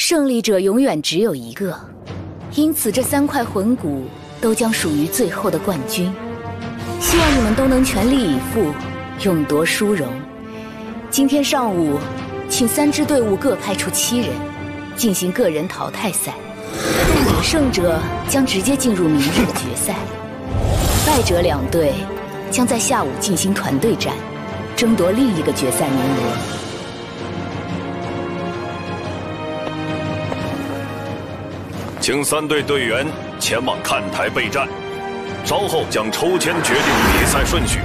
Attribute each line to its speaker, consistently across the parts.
Speaker 1: 胜利者永远只有一个，因此这3块魂骨都将属于最后的冠军。希望你们都能全力以赴，勇夺殊荣。今天上午，请3支队伍各派出7人，进行个人淘汰赛。获胜者将直接进入明日的决赛，败者2队将在下午进行团队战，争夺另一个决赛名额。
Speaker 2: 请3队队员前往看台备战，稍后将抽签决定比赛顺序。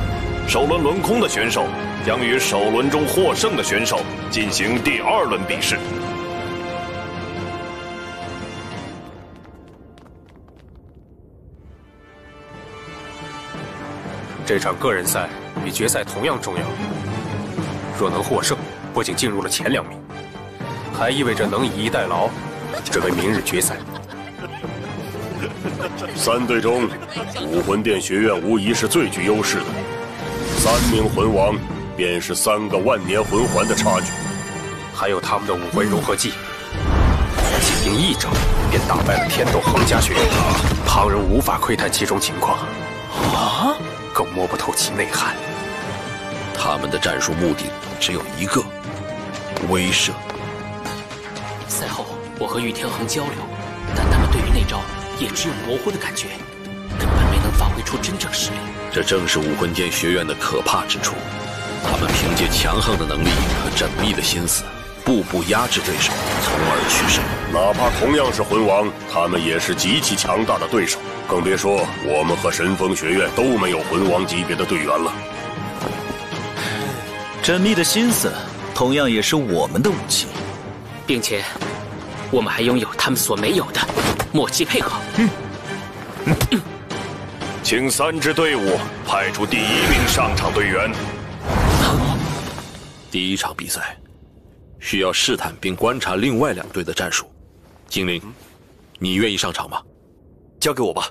Speaker 2: 首轮轮空的选手将与首轮中获胜的选手进行第2轮比试。
Speaker 3: 这场个人赛比决赛同样重要。若能获胜，不仅进入了前2名，还意味着能以逸待劳，准备明日决赛。
Speaker 4: 3队中，武魂殿学院无疑是最具优势的。3名魂王，便是3个万年魂环的差距。
Speaker 3: 还有他们的武魂融合技，仅凭1招便打败了天斗皇家学院，旁人无法窥探其中情况。啊！更摸不透其内涵。
Speaker 5: 他们的战术目的只有一个：威慑。
Speaker 6: 赛后，我和玉天恒交流，但他们对于那招也只有模糊的感觉，根本没能发挥出真正实力。
Speaker 5: 这正是武魂殿学院的可怕之处。他们凭借强横的能力和缜密的心思，步步压制对手，从而取胜。
Speaker 4: 哪怕同样是魂王，他们也是极其强大的对手。更别说我们和神风学院都没有魂王级别的队员了。
Speaker 7: 缜密的心思，同样也是我们的武器，
Speaker 6: 并且我们还拥有他们所没有的默契配合。
Speaker 2: 请3支队伍派出第1名上场队员。
Speaker 5: 第1场比赛需要试探并观察另外2队的战术。精灵，你愿意上场吗？
Speaker 2: 交给我吧。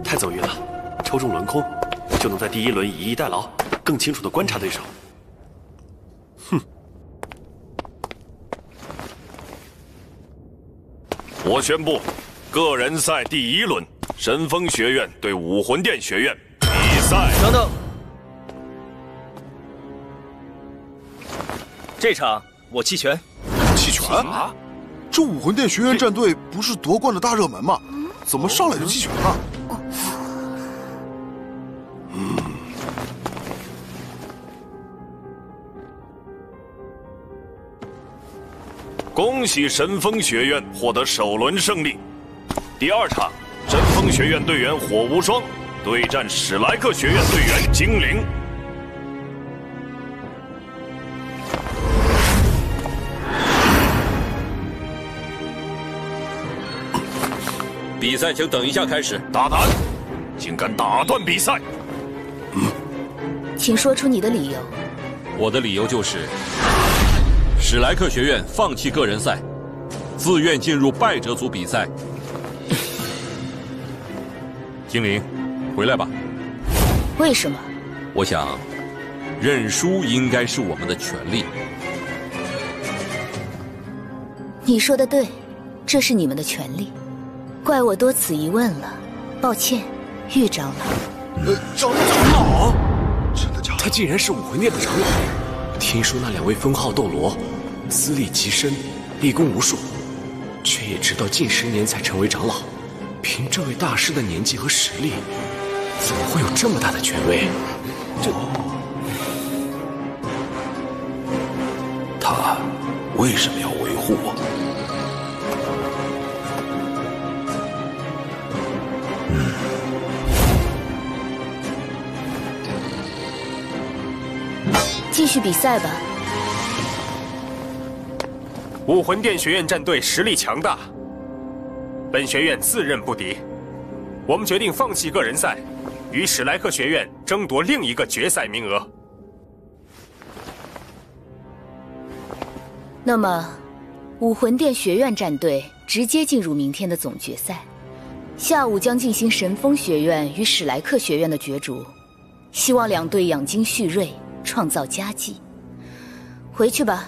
Speaker 8: 太走运了，抽中轮空，就能在第1轮以逸待劳，更清楚地观察对手。
Speaker 2: 我宣布，个人赛第1轮，神风学院对武魂殿学院比赛。
Speaker 7: 等等，这场我弃权。
Speaker 9: 弃权？这武魂殿学院战队不是夺冠的大热门吗？怎么上来就弃权了？
Speaker 2: 恭喜神风学院获得首轮胜利。第2场，神风学院队员火无双对战史莱克学院队员精灵。
Speaker 5: 比赛请等一下开始。
Speaker 2: 大胆，竟敢打断比赛！
Speaker 1: 请说出你的理由。
Speaker 10: 我的理由就是，史莱克学院放弃个人赛，自愿进入败者组比赛。精灵，回来吧。
Speaker 1: 为什么？
Speaker 10: 我想，认输应该是我们的权利。
Speaker 1: 你说的对，这是你们的权利。怪我多此一问了，抱歉，玉长老。
Speaker 9: 长老？
Speaker 8: 真的假的？他竟然是武魂殿的长老。听说那2位封号斗罗，资历极深，立功无数，却也直到近10年才成为长老。凭这位大师的年纪和实力，怎么会有这么大的权威？
Speaker 5: 他为什么要维护我？
Speaker 1: 继续比赛吧。
Speaker 3: 武魂殿学院战队实力强大，本学院自认不敌，我们决定放弃个人赛，与史莱克学院争夺另一个决赛名额。
Speaker 1: 那么，武魂殿学院战队直接进入明天的总决赛，下午将进行神风学院与史莱克学院的角逐，希望两队养精蓄锐，创造佳绩。回去吧。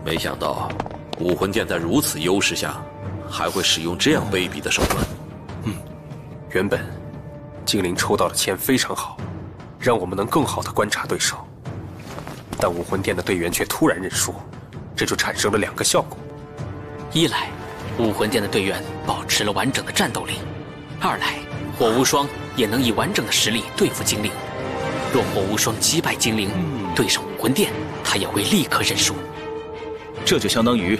Speaker 5: 没想到武魂殿在如此优势下，还会使用这样卑鄙的手段。
Speaker 3: 原本精灵抽到的签非常好，让我们能更好地观察对手，但武魂殿的队员却突然认输，这就产生了2个效果：
Speaker 6: 一来，武魂殿的队员保持了完整的战斗力；二来，火无双也能以完整的实力对付精灵。若火无双击败精灵，对上武魂殿，他也会立刻认输。
Speaker 7: 这就相当于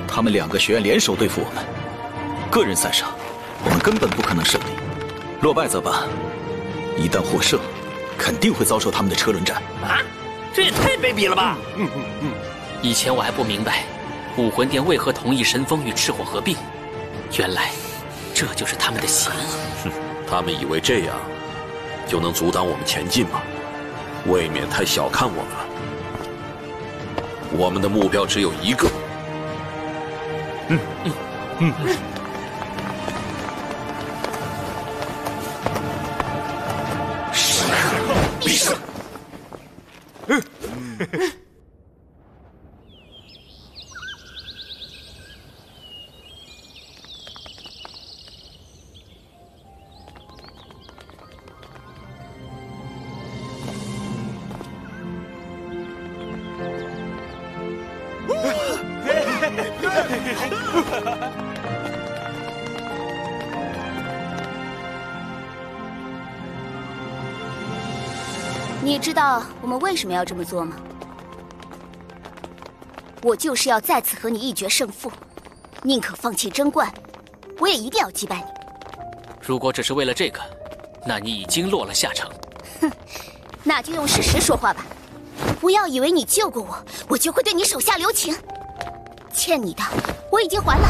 Speaker 7: 他们2个学院联手对付我们。个人赛上，我们根本不可能胜利。落败则罢，一旦获胜，肯定会遭受他们的车轮战。
Speaker 11: 啊，这也太卑鄙了吧！
Speaker 6: 以前我还不明白，武魂殿为何同意神风与赤火合并，原来这就是他们的协议。
Speaker 5: 他们以为这样就能阻挡我们前进吗？未免太小看我们了。我们的目标只有一个。
Speaker 11: 时刻必胜。
Speaker 1: 你知道我们为什么要这么做吗？我就是要再次和你一决胜负，宁可放弃争冠，我也一定要击败你。
Speaker 6: 如果只是为了这个，那你已经落了下乘。
Speaker 1: 哼，那就用事实说话吧。不要以为你救过我，我就会对你手下留情。欠你的，我已经还了。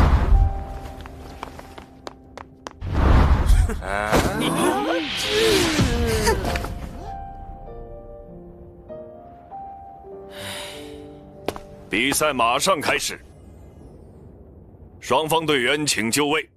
Speaker 2: 比赛马上开始，双方队员请就位。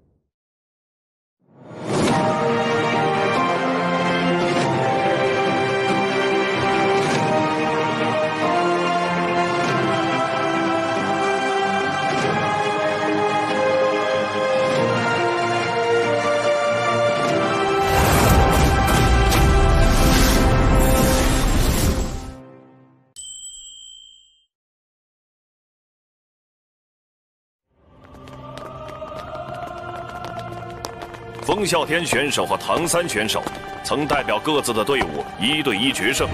Speaker 2: 风啸天选手和唐三选手曾代表各自的队伍1对1决胜。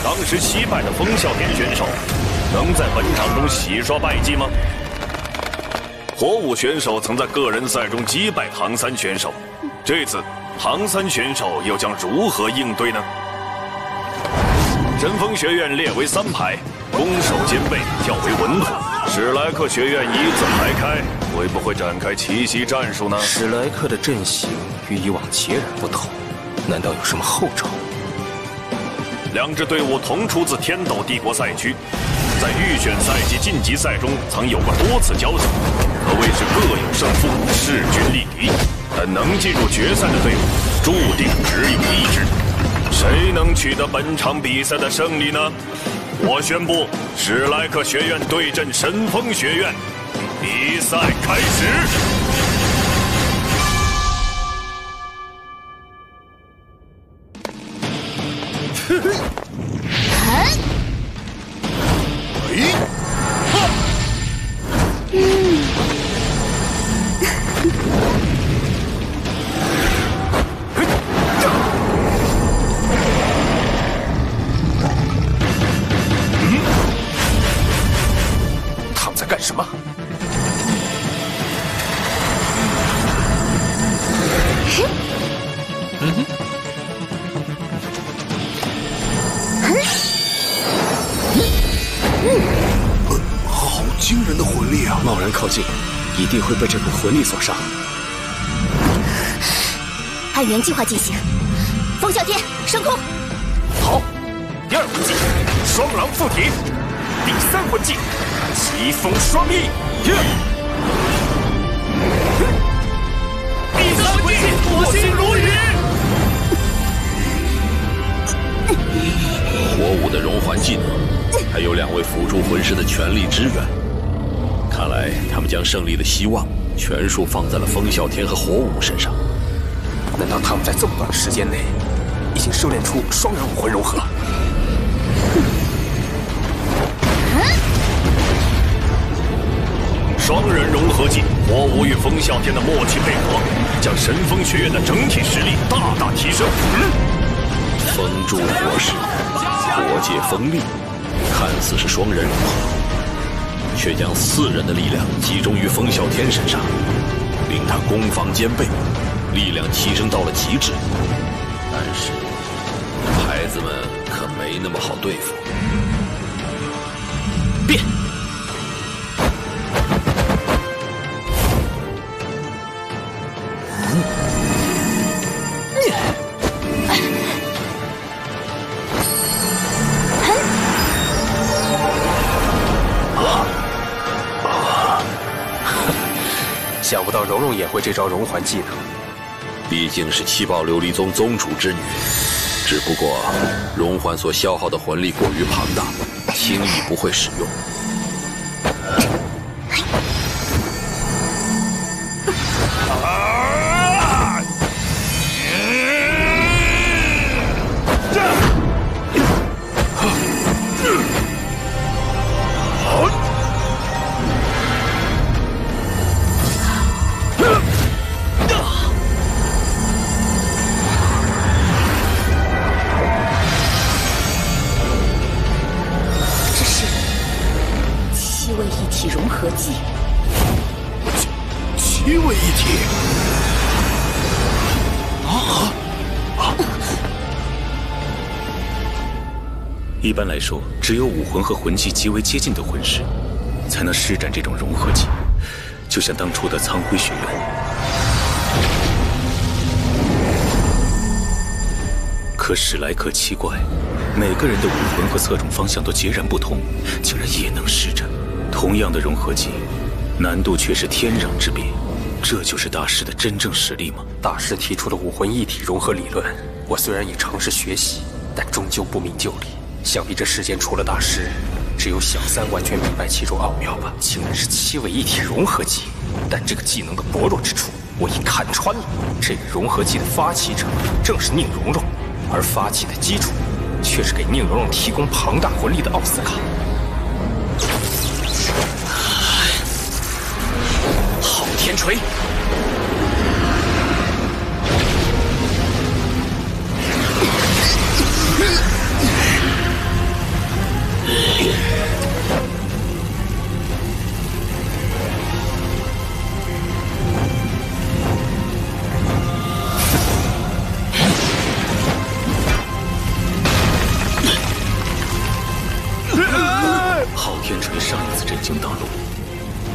Speaker 2: 当时惜败的风啸天选手能在本场中洗刷败绩吗？火舞选手曾在个人赛中击败唐三选手，这次唐三选手又将如何应对呢？神风学院列为3排，攻守兼备，较为稳妥。史莱克学院1字排开，会不会展开奇袭战术呢？
Speaker 3: 史莱克的阵型与以往截然不同，难道有什么后招
Speaker 2: ？2支队伍同出自天斗帝国赛区，在预选赛及晋级赛中曾有过多次交手，可谓是各有胜负，势均力敌。但能进入决赛的队伍，注定只有1支。谁能取得本场比赛的胜利呢？我宣布，史莱克学院对阵神风学院，比赛开始。
Speaker 3: 干什么？
Speaker 9: 好惊人的魂力啊！
Speaker 8: 贸然靠近，一定会被这股魂力所伤。
Speaker 1: 按原计划进行。风啸天升空。
Speaker 3: 好，第二魂技双狼附体，第三魂技疾风双翼。
Speaker 11: 第三魂技火星如雨。
Speaker 5: 火舞的融环技能，还有2位辅助魂师的全力支援，看来他们将胜利的希望全数放在了风啸天和火舞身上。
Speaker 3: 难道他们在这么短的时间内，已经修炼出双人武魂融合？
Speaker 2: 双人融合技，火舞与风啸天的默契配合，将神风学院的整体实力大大提升。
Speaker 5: 风助火势，火借风力，看似是双人融合，却将4人的力量集中于风啸天身上，令他攻防兼备，力量提升到了极致。但是孩子们可没那么好对付。变！
Speaker 3: 想不到蓉蓉也会这招融环技能。
Speaker 5: 毕竟是七宝琉璃宗宗主之女，只不过融环所消耗的魂力过于庞大，轻易不会使用。
Speaker 7: 一般来说，只有武魂和魂技极为接近的魂师，才能施展这种融合技，就像当初的苍辉学院。可史莱克奇怪，每个人的武魂和侧重方向都截然不同，竟然也能施展。同样的融合技，难度却是天壤之别。这就是大师的真正实力吗？
Speaker 3: 大师提出的武魂一体融合理论，我虽然已尝试学习，但终究不明就里。想必这世间除了大师，只有小三完全明白其中奥妙吧。竟然是7位一体融合技，但这个技能的薄弱之处，我已看穿了。这个融合技的发起者正是宁荣荣，而发起的基础却是给宁荣荣提供庞大魂力的奥斯卡。
Speaker 6: 昊天锤！
Speaker 7: 昊天锤上一次震惊大陆，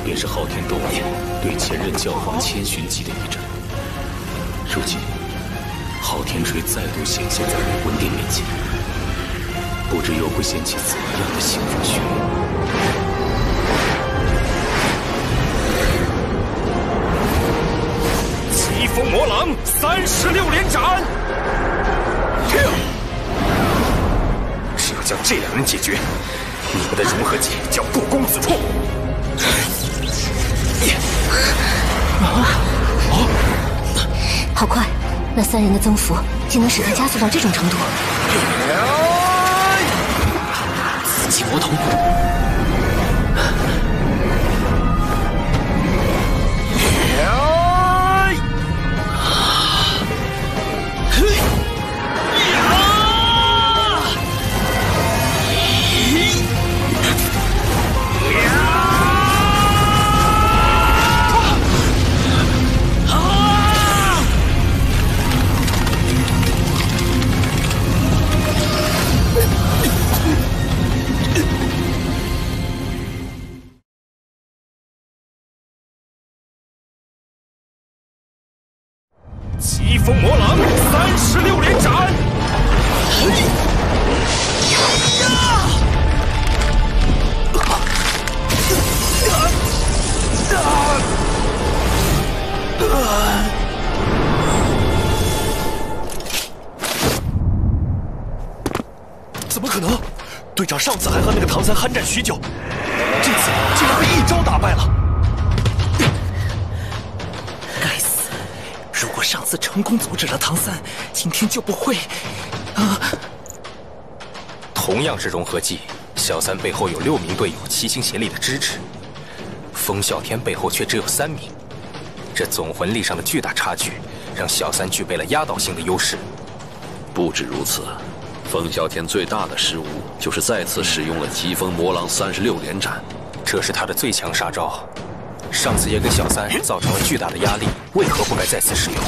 Speaker 7: 便是昊天斗罗对前任教皇千寻疾的一战。如今，昊天锤再度显现在武魂殿面前，不知又会掀起怎样的腥风血雨。
Speaker 3: 疾风魔狼36连斩！只有将这2人解决，你们的融合技将不攻自破。
Speaker 1: 好快，那3人的增幅竟能使他加速到这种程度。
Speaker 6: 紫气魔瞳。
Speaker 3: 疾风魔狼
Speaker 2: 怎么可能？队长上次还和那个唐三酣战许久，这次竟然被一招打败了。
Speaker 7: 该死！如果上次成功阻止了唐三，今天就不会……
Speaker 3: 同样是融合技，小三背后有6名队友齐心协力的支持，风啸天背后却只有3名。这总魂力上的巨大差距，让小三具备了压倒性的优势。
Speaker 5: 不止如此，风啸天最大的失误就是再次使用了疾风魔狼36连斩，
Speaker 3: 这是他的最强杀招。上次也给小三造成了巨大的压力，为何不该再次使用？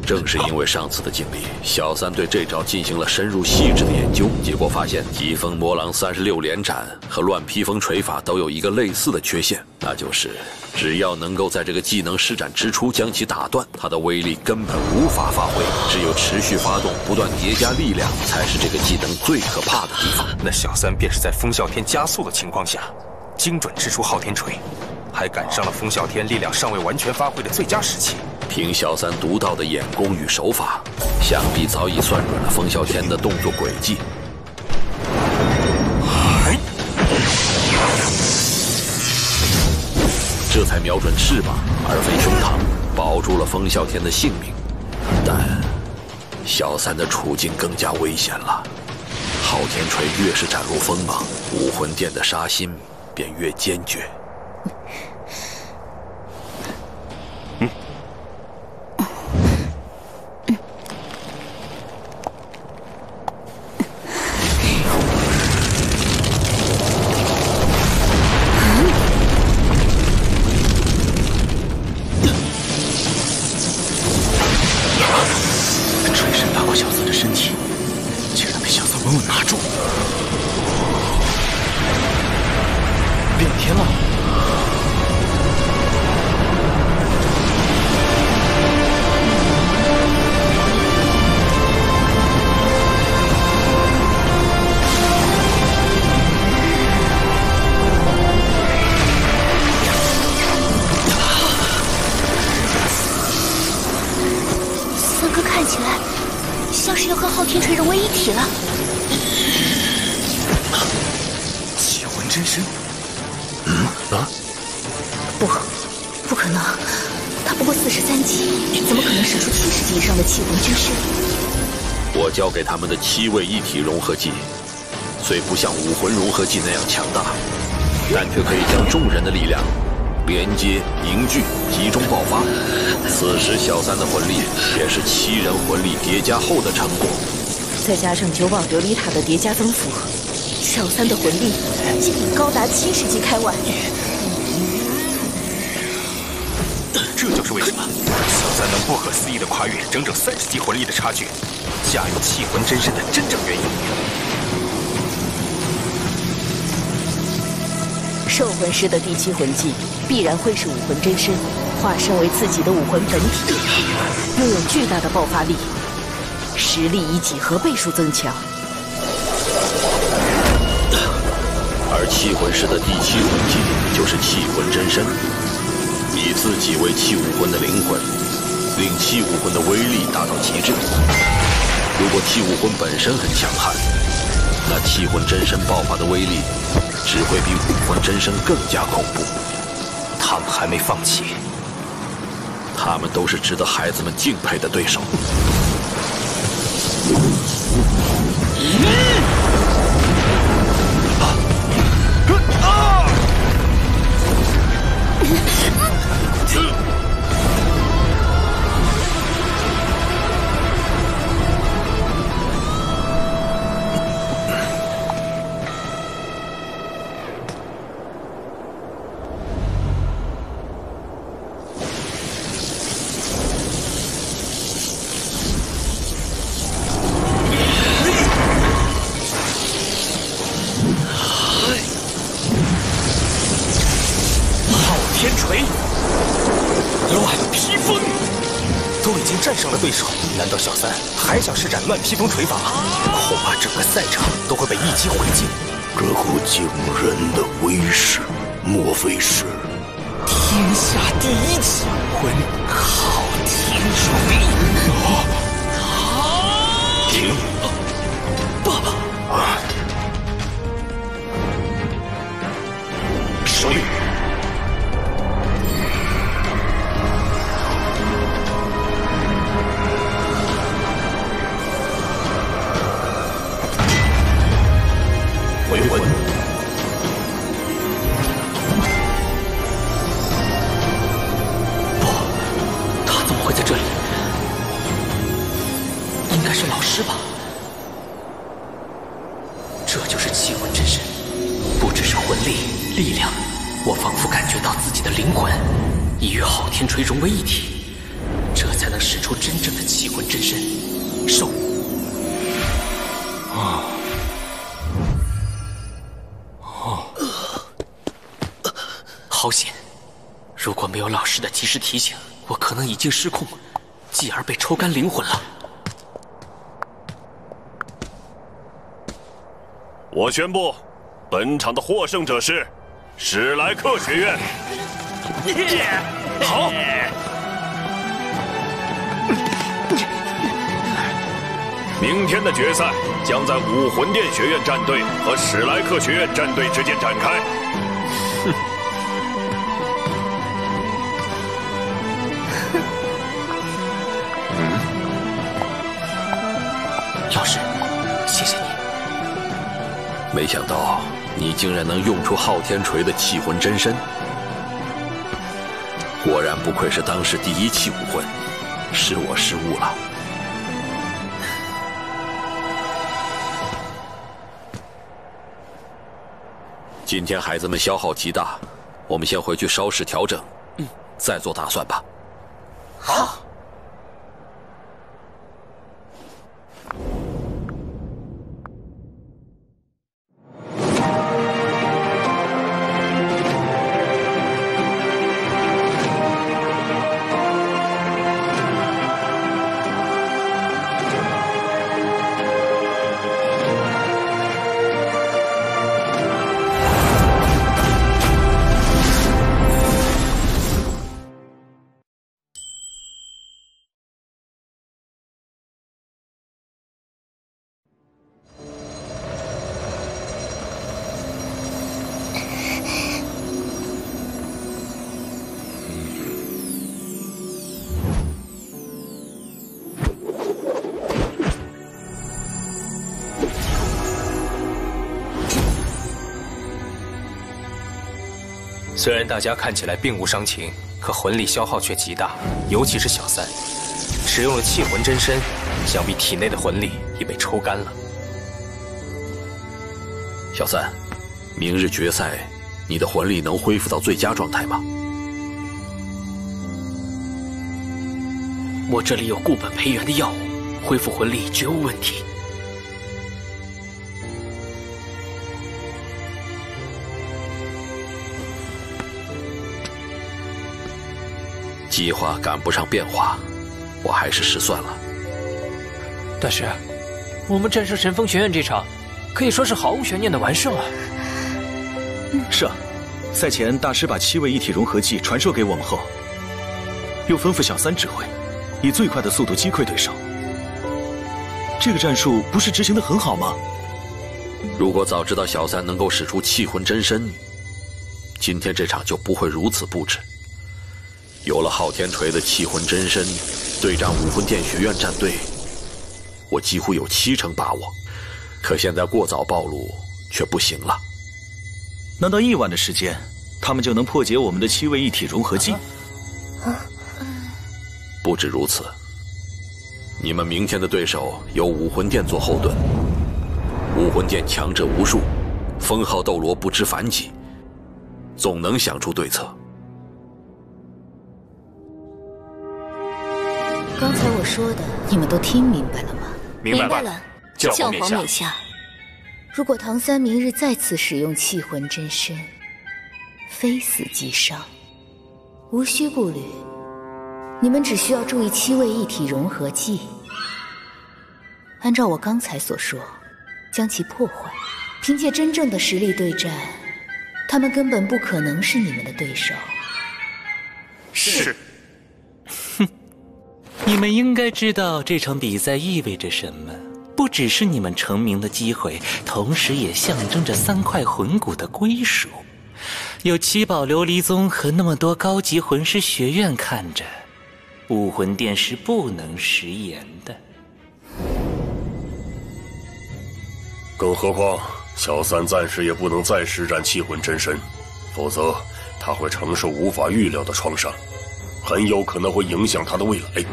Speaker 5: 正是因为上次的经历，小三对这招进行了深入细致的研究，结果发现疾风魔狼36连斩和乱披风锤法都有一个类似的缺陷，那就是只要能够在这个技能施展之初将其打断，它的威力根本无法发挥。只有持续发动，不断叠加力量，才是这个技能最可怕的地方。
Speaker 3: 那小三便是在风啸天加速的情况下，精准掷出昊天锤，还赶上了风啸天力量尚未完全发挥的最佳时期。
Speaker 5: 凭小三独到的眼功与手法，想必早已算准了风啸天的动作轨迹。这才瞄准翅膀而非胸膛，保住了风啸天的性命。但小三的处境更加危险了。昊天锤越是展露锋芒，武魂殿的杀心便越坚决。
Speaker 1: 不可能，他不过43级，怎么可能使出70级以上的气魂真身？
Speaker 5: 我教给他们的7位一体融合技，虽不像武魂融合技那样强大，但却可以将众人的力量连接、凝聚、集中爆发。此时小三的魂力也是7人魂力叠加后的成果，
Speaker 1: 再加上9宝琉璃塔的叠加增幅，小三的魂力竟已高达70级开外。
Speaker 3: 这就是为什么小三能不可思议地跨越整整30级魂力的差距，驾驭气魂真身的真正原因。
Speaker 1: 兽魂师的第7魂技必然会是武魂真身，化身为自己的武魂本体，拥有巨大的爆发力，实力以几何倍数增强。
Speaker 5: 而气魂师的第7魂技就是气魂真身。以自己为气武魂的灵魂，令气武魂的威力达到极致。如果气武魂本身很强悍，那气魂真身爆发的威力只会比武魂真身更加恐怖。
Speaker 3: 他们还没放弃，
Speaker 5: 他们都是值得孩子们敬佩的对手。
Speaker 3: 对手难道小三还想施展乱披风锤法吗？恐怕整个赛场都会被一击毁尽。
Speaker 4: 这股惊人的威势，莫非是
Speaker 7: 天下第1气魂昊天锤？
Speaker 4: 停！
Speaker 7: 爸爸。
Speaker 6: 这就是气魂真身，不只是魂力、力量，我仿佛感觉到自己的灵魂已与昊天锤融为一体，这才能使出真正的气魂真身。收！好险！如果没有老师的及时提醒，我可能已经失控，继而被抽干灵魂了。
Speaker 2: 我宣布，本场的获胜者是史莱克学院。
Speaker 6: 好。
Speaker 2: 明天的决赛将在武魂殿学院战队和史莱克学院战队之间展开。
Speaker 6: 老师，谢谢你。
Speaker 5: 没想到你竟然能用出昊天锤的气魂真身，果然不愧是当世第一气武魂，是我失误了。今天孩子们消耗极大，我们先回去稍事调整，再做打算吧。
Speaker 6: 好。
Speaker 3: 虽然大家看起来并无伤情，可魂力消耗却极大，尤其是小三，使用了气魂真身，想必体内的魂力已被抽干了。
Speaker 5: 小三，明日决赛，你的魂力能恢复到最佳状态吗？
Speaker 6: 我这里有固本培元的药物，恢复魂力绝无问题。
Speaker 5: 计划赶不上变化，我还是失算了。
Speaker 12: 大师，我们战胜神风学院这场，可以说是毫无悬念的完胜啊！
Speaker 7: 是啊，赛前大师把7位一体融合技传授给我们后，又吩咐小三指挥，以最快的速度击溃对手。这个战术不是执行得很好吗？
Speaker 5: 如果早知道小三能够使出气魂真身，今天这场就不会如此布置。有了昊天锤的气魂真身，对战武魂殿学院战队，我几乎有70%把握。可现在过早暴露却不行了。
Speaker 7: 难道1晚的时间，他们就能破解我们的7位一体融合技？
Speaker 5: 不止如此，你们明天的对手由武魂殿做后盾，武魂殿强者无数，封号斗罗不知凡几，总能想出对策。
Speaker 1: 刚才我说的，你们都听明白了吗？
Speaker 3: 明白
Speaker 1: 了。
Speaker 3: 教
Speaker 1: 皇
Speaker 3: 冕
Speaker 1: 冕下，如果唐三明日再次使用气魂真身，非死即伤，无需顾虑。你们只需要注意7位一体融合技，按照我刚才所说，将其破坏。凭借真正的实力对战，他们根本不可能是你们的对手。
Speaker 3: 是。
Speaker 12: 你们应该知道这场比赛意味着什么，不只是你们成名的机会，同时也象征着3块魂骨的归属。有7宝琉璃宗和那么多高级魂师学院看着，武魂殿是不能食言的。
Speaker 4: 更何况小三暂时也不能再施展气魂真身，否则他会承受无法预料的创伤，很有可能会影响他的未来。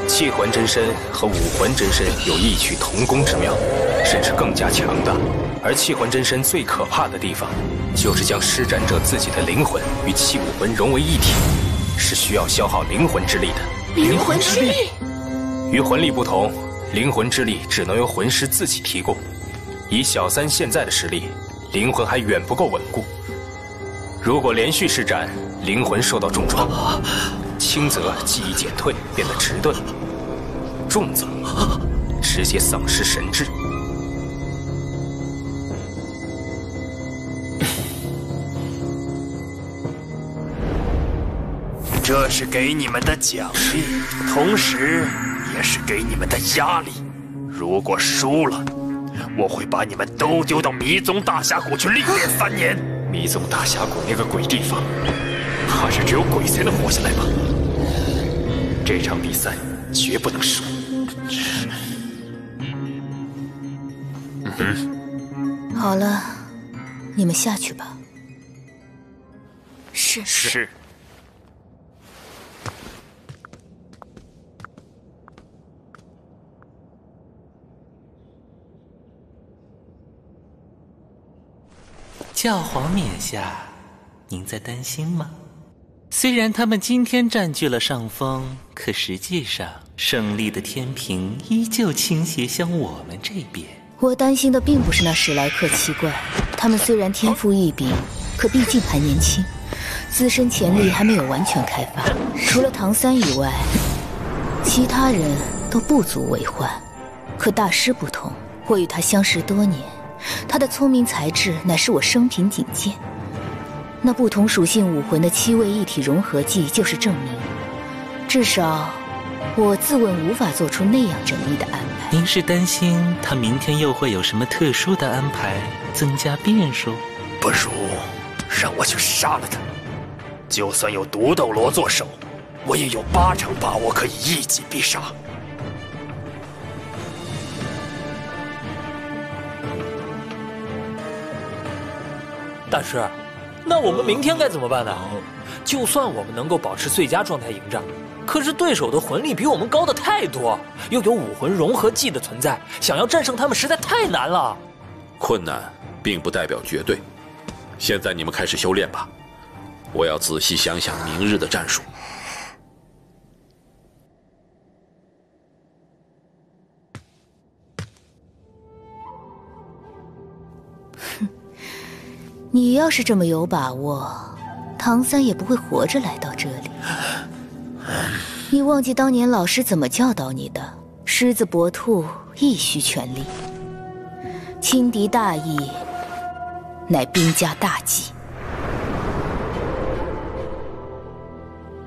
Speaker 3: 气魂真身和武魂真身有异曲同工之妙，甚至更加强大。而气魂真身最可怕的地方，就是将施展者自己的灵魂与气武魂融为一体，是需要消耗灵魂之力的。
Speaker 1: 灵魂之力
Speaker 3: 与魂力不同，灵魂之力只能由魂师自己提供。以小三现在的实力，灵魂还远不够稳固。如果连续施展，灵魂受到重创，轻则记忆减退，变得迟钝；重则直接丧失神智。
Speaker 13: 这是给你们的奖励，同时也是给你们的压力。如果输了，我会把你们都丢到迷踪大峡谷去历练3年。
Speaker 3: 迷踪大峡谷那个鬼地方，怕是只有鬼才能活下来吧？这场比赛绝不能输。
Speaker 1: 好了，你们下去吧。是。
Speaker 12: 教皇冕下，您在担心吗？虽然他们今天占据了上风，可实际上胜利的天平依旧倾斜向我们这边。
Speaker 1: 我担心的并不是那史莱克七怪，他们虽然天赋异禀，可毕竟还年轻，自身潜力还没有完全开发。除了唐三以外，其他人都不足为患。可大师不同，我与他相识多年，他的聪明才智乃是我生平仅见。那不同属性武魂的7位一体融合技就是证明。至少，我自问无法做出那样缜密的安排。
Speaker 12: 您是担心他明天又会有什么特殊的安排，增加变数？
Speaker 13: 不如让我去杀了他。就算有毒斗罗做手，我也有8成把握可以一击必杀。
Speaker 14: 大师，那我们明天该怎么办呢？就算我们能够保持最佳状态迎战，可是对手的魂力比我们高的太多，又有武魂融合技的存在，想要战胜他们实在太难了。
Speaker 10: 困难并不代表绝对。现在你们开始修炼吧，我要仔细想想明日的战术。
Speaker 1: 你要是这么有把握，唐三也不会活着来到这里。你忘记当年老师怎么教导你的？狮子搏兔，亦需全力。轻敌大意，乃兵家大忌。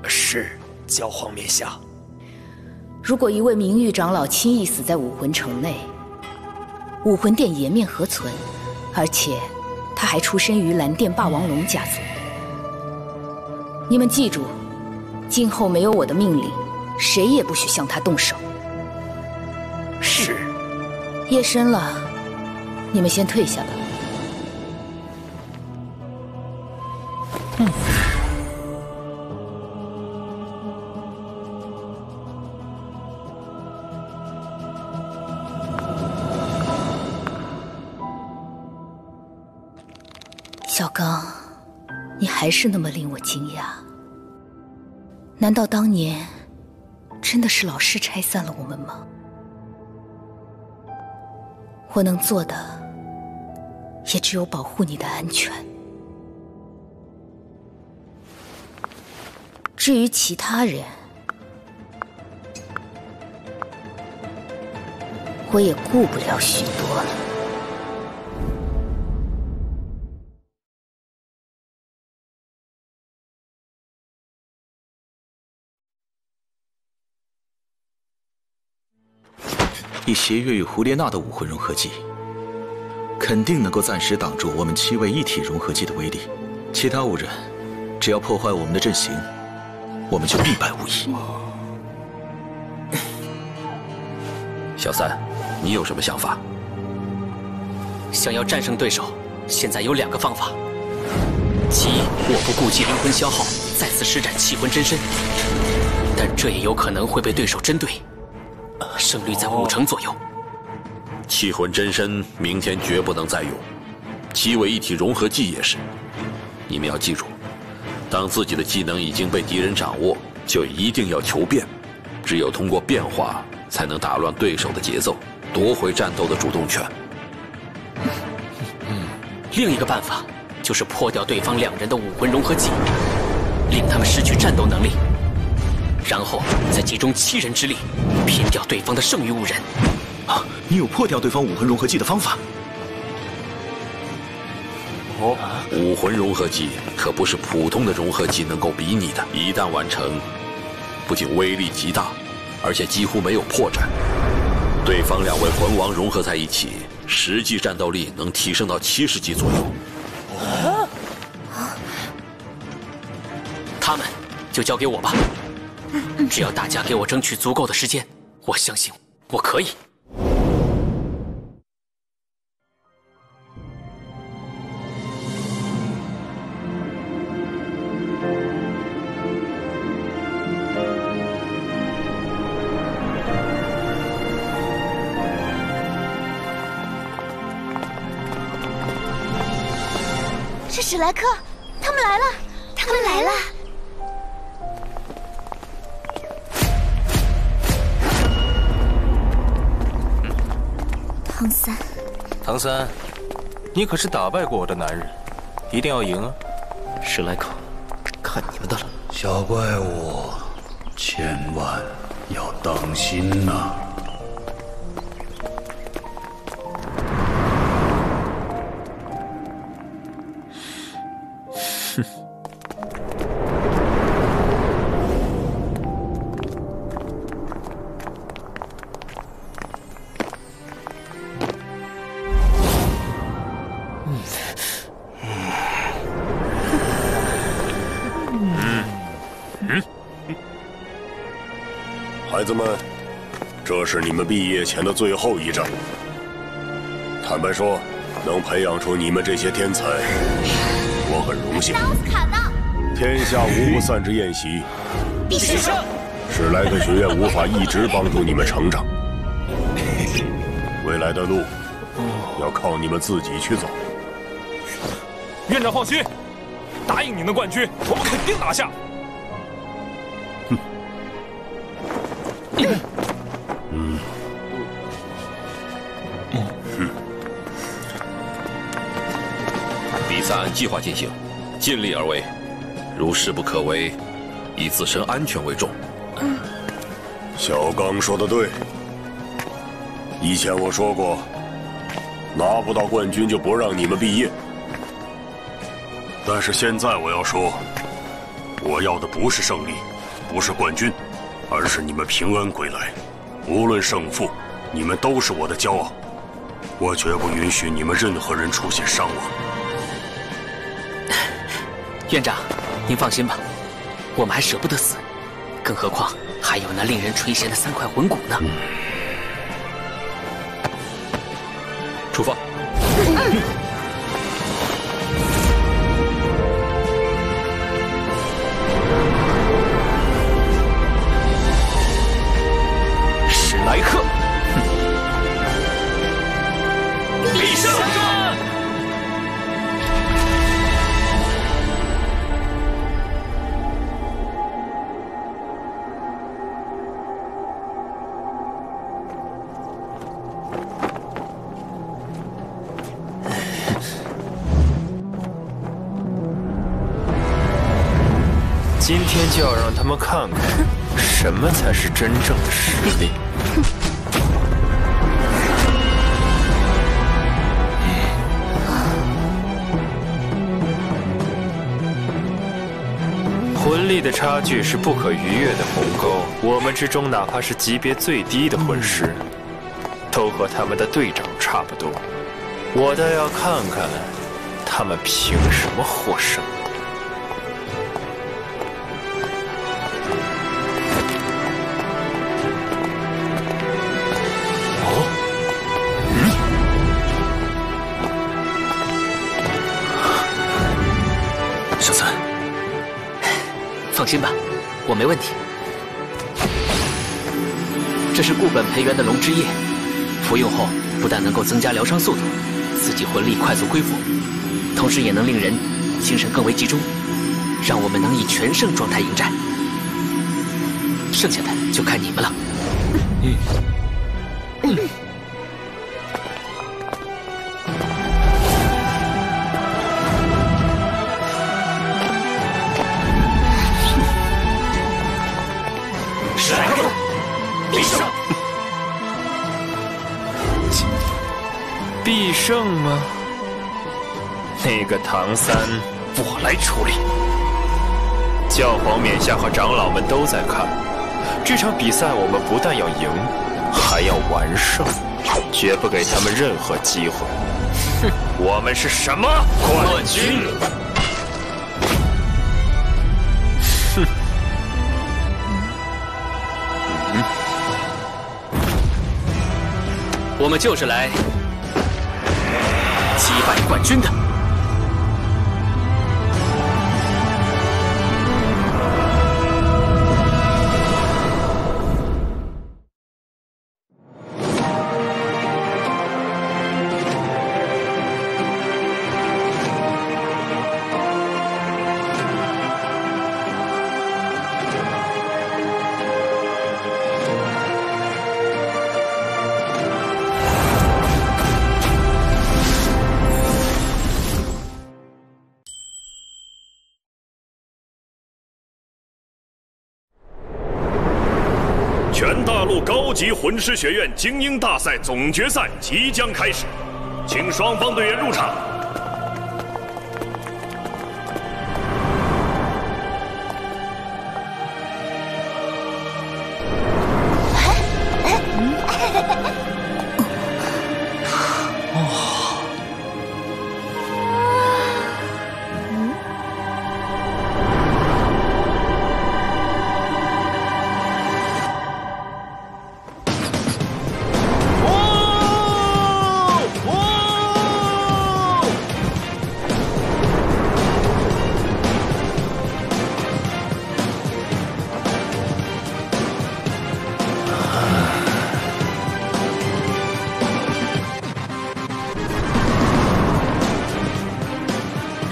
Speaker 13: 是，教皇冕下。
Speaker 1: 如果一位名誉长老轻易死在武魂城内，武魂殿颜面何存？而且他还出身于蓝电霸王龙家族。你们记住，今后没有我的命令，谁也不许向他动手。
Speaker 13: 是。
Speaker 1: 夜深了，你们先退下吧。小刚，你还是那么令我惊讶。难道当年真的是老师拆散了我们吗？我能做的也只有保护你的安全。至于其他人，我也顾不了许多了。
Speaker 7: 以邪月与胡列娜的武魂融合技，肯定能够暂时挡住我们7位一体融合技的威力。其他5人，只要破坏我们的阵型，我们就必败无疑。
Speaker 10: 小三，你有什么想法？
Speaker 6: 想要战胜对手，现在有2个方法：其一，我不顾及灵魂消耗，再次施展气魂真身，但这也有可能会被对手针对。胜率在50%左右。
Speaker 5: 气魂真身明天绝不能再用，七位一体融合技也是。你们要记住，当自己的技能已经被敌人掌握，就一定要求变。只有通过变化，才能打乱对手的节奏，夺回战斗的主动权。
Speaker 6: 另一个办法就是破掉对方2人的武魂融合技，令他们失去战斗能力，然后再集中7人之力，拼掉对方的剩余5人。
Speaker 7: 啊，你有破掉对方武魂融合技的方法？
Speaker 3: 哦，
Speaker 5: 武魂融合技可不是普通的融合技能够比拟的，一旦完成，不仅威力极大，而且几乎没有破绽。对方2位魂王融合在一起，实际战斗力能提升到70级左右。
Speaker 6: 他们就交给我吧，只要大家给我争取足够的时间，我相信我可以。
Speaker 15: 是史莱克，他们来了，他们来了。唐三，
Speaker 3: 唐三，你可是打败过我的男人，一定要赢啊！
Speaker 7: 史莱克，看你们的了。
Speaker 16: 小怪物，千万要当心呐！
Speaker 4: 孩子们，这是你们毕业前的最后一战。坦白说，能培养出你们这些天才，我很荣幸。天下无不散之宴席，
Speaker 15: 必胜！
Speaker 4: 史莱克学院无法一直帮助你们成长，未来的路要靠你们自己去走。
Speaker 10: 院长放心，答应您的冠军，我们肯定拿下。
Speaker 5: 比赛按计划进行，尽力而为，如事不可为，以自身安全为重。
Speaker 4: 小刚说的对，以前我说过，拿不到冠军就不让你们毕业。但是现在我要说，我要的不是胜利，不是冠军，而是你们平安归来。无论胜负，你们都是我的骄傲。我绝不允许你们任何人出现伤亡。
Speaker 6: 院长，您放心吧，我们还舍不得死，更何况还有那令人垂涎的3块魂骨呢。
Speaker 5: 出发。
Speaker 6: 史莱克，
Speaker 11: 必胜！
Speaker 3: 今天就要让他们看看，什么才是真正的实力。魂力的差距是不可逾越的鸿沟，我们之中哪怕是级别最低的魂师，都和他们的队长差不多。我倒要看看，他们凭什么获胜。
Speaker 7: 小三，
Speaker 6: 放心吧，我没问题。这是固本培元的龙之液，服用后不但能够增加疗伤速度，刺激魂力快速恢复，同时也能令人精神更为集中，让我们能以全胜状态迎战。剩下的就看你们了。
Speaker 11: 史莱克，必胜！
Speaker 13: 必胜吗？那个唐三，我来处理。教皇冕下和长老们都在看，这场比赛我们不但要赢，还要完胜，绝不给他们任何机会。哼，我们是什么冠军？哼。
Speaker 6: 我们就是来击败冠军的。
Speaker 2: 全大陆高级魂师学院精英大赛总决赛即将开始，请双方队员入场。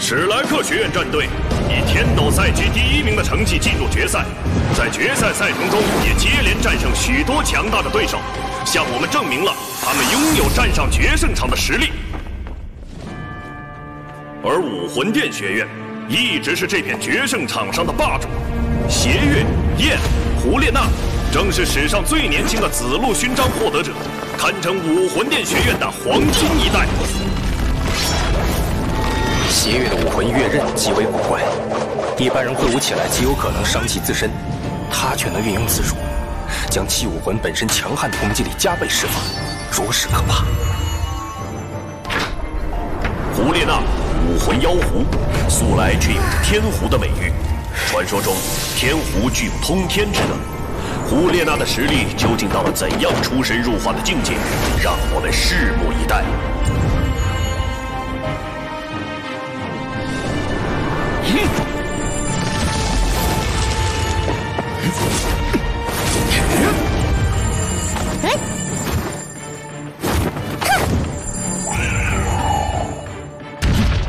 Speaker 2: 史莱克学院战队以天斗赛区第1名的成绩进入决赛，在决赛赛程中也接连战胜许多强大的对手，向我们证明了他们拥有站上决胜场的实力。而武魂殿学院一直是这片决胜场上的霸主，邪月、燕、胡列娜正是史上最年轻的紫鹿勋章获得者，堪称武魂殿学院的黄金一代。
Speaker 3: 邪月的武魂月刃极为古怪，一般人挥舞起来极有可能伤其自身，他却能运用自如，将其武魂本身强悍的攻击力加倍释放，着实可怕。
Speaker 2: 胡列娜武魂妖狐，素来却有着天狐的美誉。传说中，天狐具有通天之能。胡列娜的实力究竟到了怎样出神入化的境界，让我们拭目以待。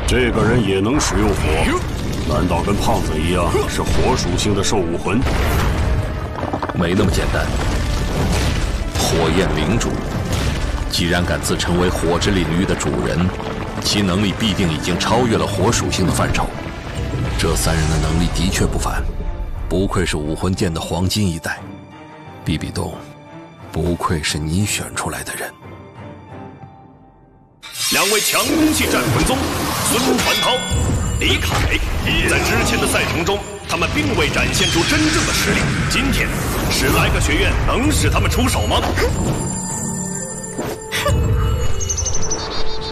Speaker 4: 这个人也能使用火，难道跟胖子一样是火属性的兽武魂？
Speaker 10: 没那么简单。火焰领主，既然敢自称为火之领域的主人，其能力必定已经超越了火属性的范畴。这3人的能力的确不凡，不愧是武魂殿的黄金一代。比比东，不愧是你选出来的人。
Speaker 2: 2位强攻系战魂宗孙传涛、李凯，在之前的赛程中，他们并未展现出真正的实力。今天，史莱克学院能使他们出手吗？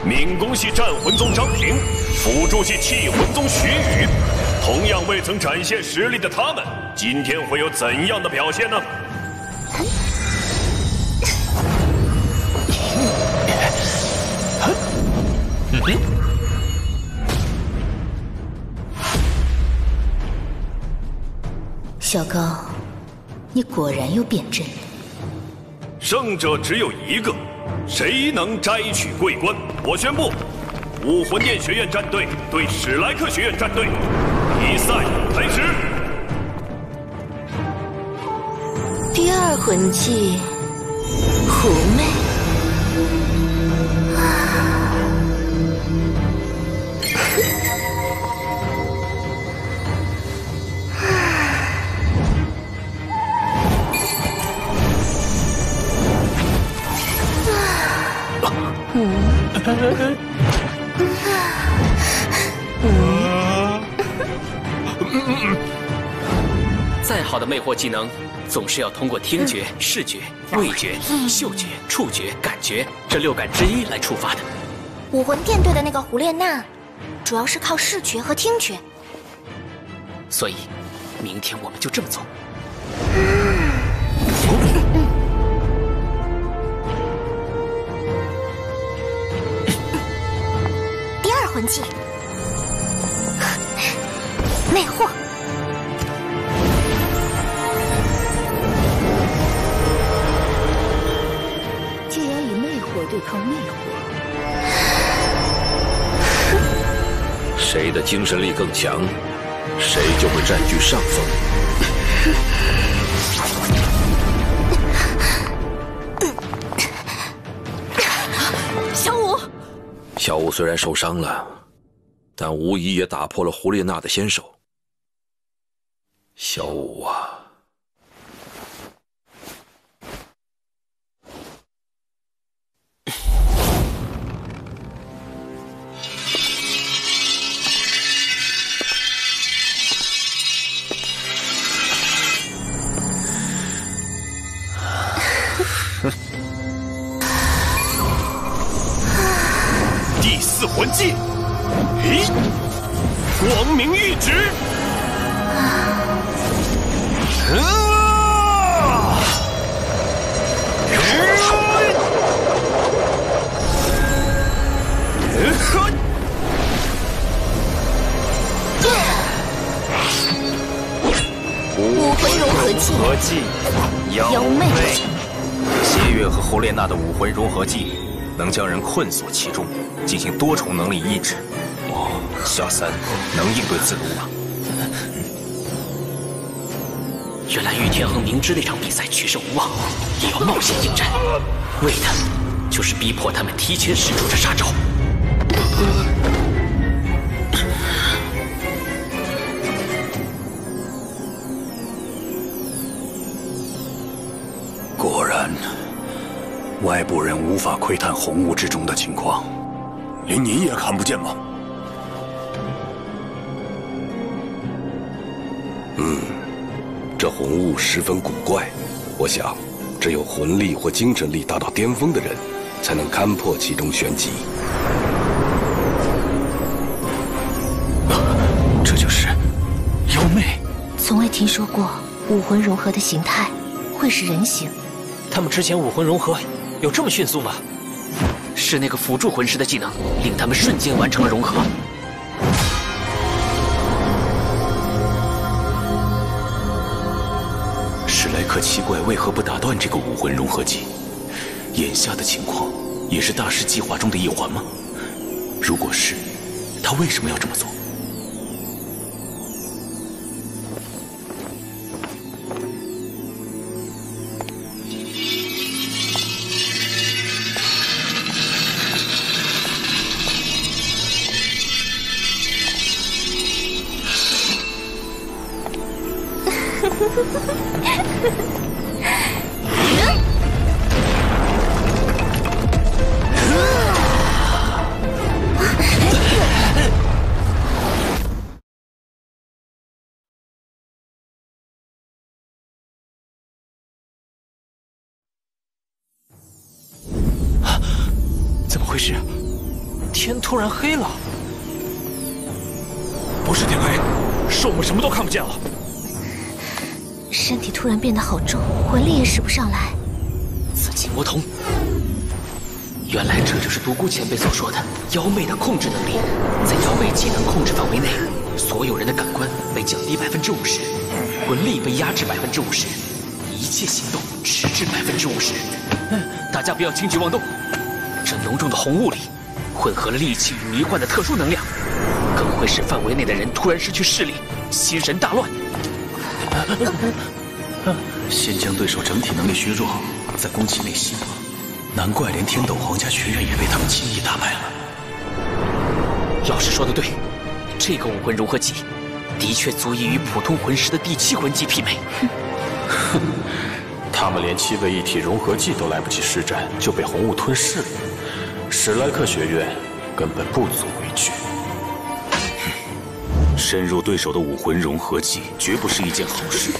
Speaker 2: 敏攻系战魂宗张平，辅助系气魂宗徐宇，同样未曾展现实力的他们，今天会有怎样的表现呢？
Speaker 1: 小高，你果然又变真了。
Speaker 2: 胜者只有一个，谁能摘取桂冠？我宣布，武魂殿学院战队对史莱克学院战队，比赛开始。
Speaker 1: 第二魂技，狐媚。
Speaker 6: 再好的魅惑技能，总是要通过听觉、视觉、味觉、嗅觉、触觉、感觉这6感之一来触发的。
Speaker 15: 武魂殿队的那个胡列娜，主要是靠视觉和听觉。
Speaker 6: 所以，明天我们就这么做。
Speaker 15: 第二魂技，魅惑。
Speaker 1: 既然以魅惑对抗魅惑，
Speaker 5: 谁的精神力更强，谁就会占据上风。
Speaker 1: 小五，
Speaker 5: 小五虽然受伤了，但无疑也打破了胡列娜的先手。小五啊，
Speaker 2: 第4魂技，光明玉指。
Speaker 15: 武魂融合技，
Speaker 3: 妖媚。邪月和胡列娜的武魂融合技，能将人困锁其中，进行多重能力抑制。小三能应对自如吗？
Speaker 6: 原来玉天恒明知那场比赛取胜无望，也要冒险应战，为的就是逼迫他们提前使出这杀招。
Speaker 16: 果然，外部人无法窥探红雾之中的情况，
Speaker 4: 连你也看不见吗？
Speaker 17: 这红雾十分古怪，我想，只有魂力或精神力达到巅峰的人，才能勘破其中玄机。
Speaker 12: 这就是妖媚。
Speaker 15: 从未听说过武魂融合的形态会是人形。
Speaker 14: 他们之前武魂融合有这么迅速吗？
Speaker 6: 是那个辅助魂师的技能，令他们瞬间完成了融合。
Speaker 12: 史莱克奇怪为何不打断这个武魂融合技？眼下的情况也是大师计划中的一环吗？如果是，他为什么要这么做？
Speaker 14: 怎么回事？天突然黑了。
Speaker 8: 不是天黑，是我们什么都看不见了。
Speaker 15: 身体突然变得好重，魂力也使不上来。
Speaker 6: 紫金魔瞳，原来这就是独孤前辈所说的妖媚的控制能力。在妖媚技能控制范围内，所有人的感官被降低50%，魂力被压制50%，一切行动迟滞50%。大家不要轻举妄动。这浓重的红雾里，混合了戾气与迷幻的特殊能量，更会使范围内的人突然失去视力，心神大乱。
Speaker 7: 先将对手整体能力削弱，再攻其内心，难怪连天斗皇家学院也被他们轻易打败了。
Speaker 6: 老师说的对，这个武魂融合技的确足以与普通魂师的第7魂技媲美。
Speaker 3: 哼，他们连7位一体融合技都来不及施展，就被红雾吞噬了。史莱克学院根本不足为惧。
Speaker 5: 深入对手的武魂融合技，绝不是一件好事。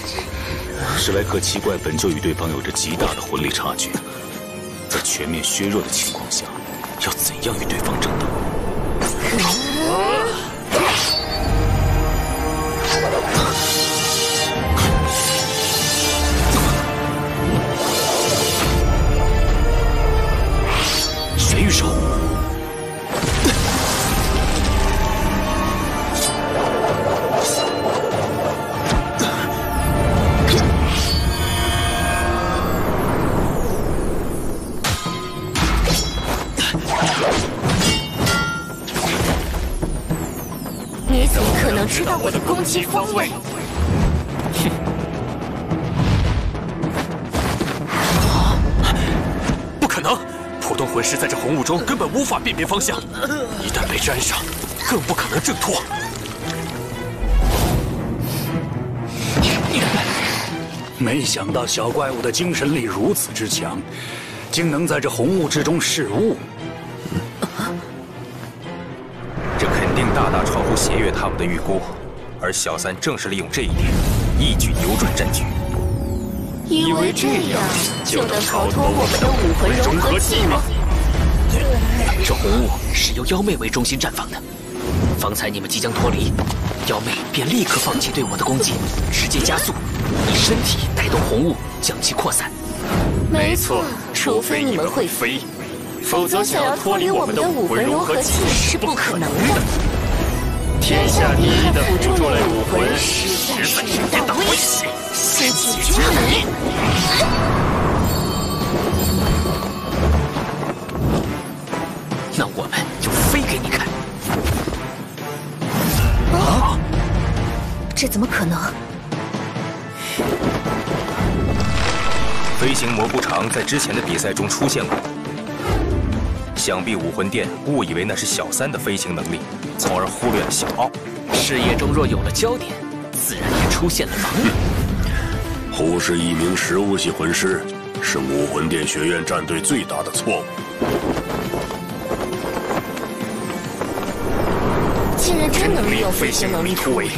Speaker 5: 史莱克奇怪本就与对方有着极大的魂力差距，在全面削弱的情况下，要怎样与对方争斗？
Speaker 6: 玄玉手。
Speaker 15: 你怎么可能知道我的攻击方位？
Speaker 3: 不可能！普通魂师在这红雾中根本无法辨别方向，一旦被沾上，更不可能挣脱。
Speaker 16: 没想到小怪物的精神力如此之强，竟能在这红雾之中视物。
Speaker 3: 这肯定大大超乎邪月他们的预估，而小三正是利用这一点，一举扭转战局。
Speaker 15: 以为这样就能逃脱我们的武魂融合技吗？
Speaker 6: 这红雾是由妖媚为中心绽放的，方才你们即将脱离，妖媚便立刻放弃对我的攻击，直接加速，以身体带动红雾，将其扩散。
Speaker 15: 没错，除非你们会飞，否则想要脱离我们的武魂融合技是不可能的。天下第一的辅助类武魂实在是一大威胁，先解决你！
Speaker 6: 那我们就飞给你看！
Speaker 1: 啊！这怎么可能？
Speaker 3: 飞行蘑菇肠在之前的比赛中出现过，想必武魂殿误以为那是小三的飞行能力，从而忽略了小奥。
Speaker 6: 视野中若有了焦点，自然也出现了盲点。
Speaker 4: 忽视一名15系魂师，是武魂殿学院战队最大的错误。
Speaker 15: 竟然真能利用飞行能力突围，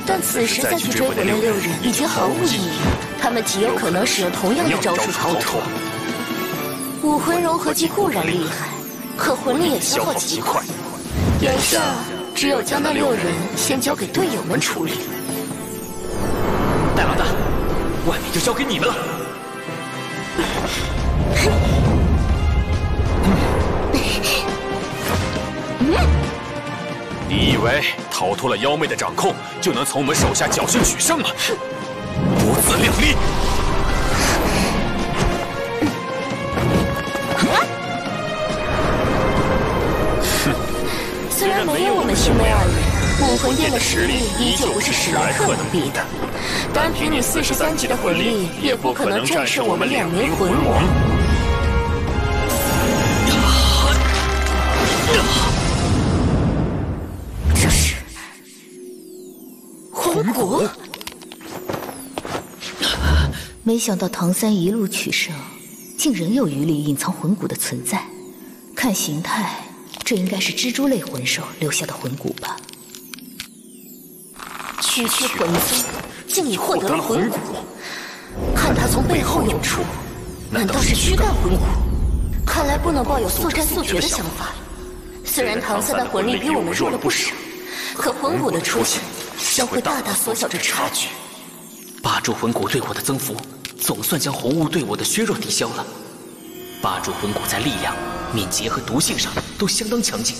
Speaker 15: 但此时再去追回那6人已经毫无意义，他们极有可能使用同样的招数逃脱。武魂融合技固然厉害，可魂力也消耗极快，眼下只有将那6人先交给队友们处理。
Speaker 6: 大老大，外面就交给你们了。
Speaker 3: 你以为逃脱了妖媚的掌控，就能从我们手下侥幸取胜吗？不自量力！
Speaker 15: 虽然没有我们兄妹2人，武魂殿的实力依旧不是史莱克能比的，单凭你43级的魂力，也不可能战胜我们2名魂王。这是魂骨。
Speaker 1: 没想到唐三一路取胜，竟仍有余力隐藏魂骨的存在。看形态，这应该是蜘蛛类魂兽留下的魂骨吧。
Speaker 15: 区区魂宗，竟已获得了魂骨，看他从背后涌出，难道是躯干魂骨？看来不能抱有速战速决的想法。虽然唐三的魂力比我们弱了不少，可魂骨的出现将会大大缩小这差距。
Speaker 6: 霸主魂骨对我的增幅，总算将红雾对我的削弱抵消了。霸主魂骨在力量、敏捷和毒性上都相当强劲，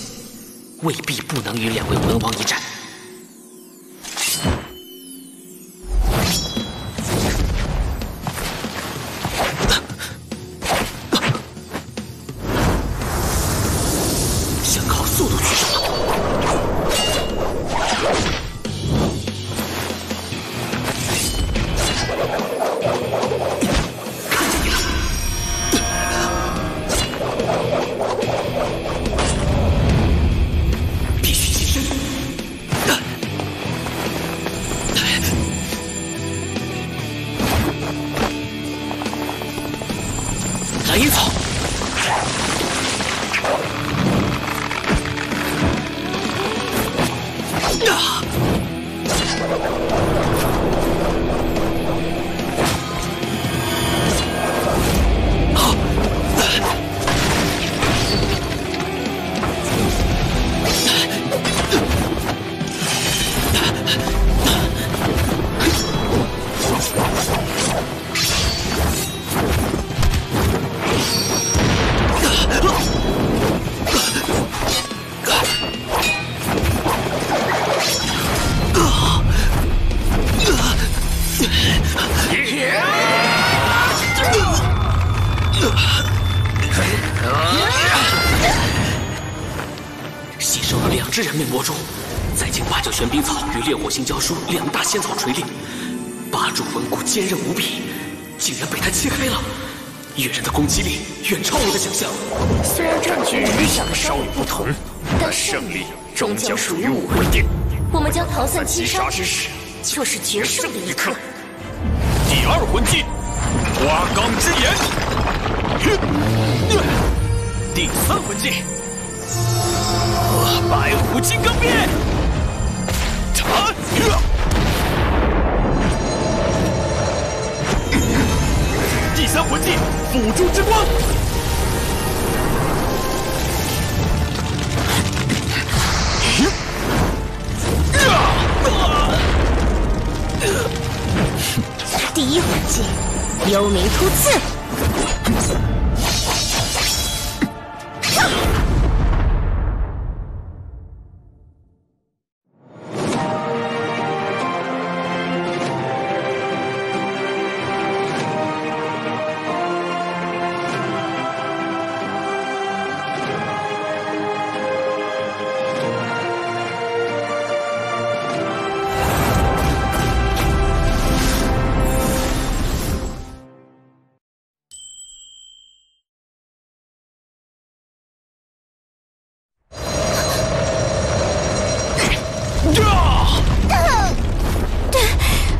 Speaker 6: 未必不能与2位魂王一战。蓝银草。吸收了2只人面魔珠，再经8九玄冰草与烈火星胶书2大仙草锤炼，8柱魂骨坚韧无比，竟然被他切开了。月人的攻击力远超我的想象。
Speaker 15: 虽然战局与预想的稍有不同，但胜利终将属于武魂殿。我们将逃散击杀之时，就是决胜的一刻。
Speaker 2: 第2魂技，花岗之炎；第3魂技，白虎金刚鞭。第3魂技，辅助之光。
Speaker 15: 第1魂技，幽冥突刺。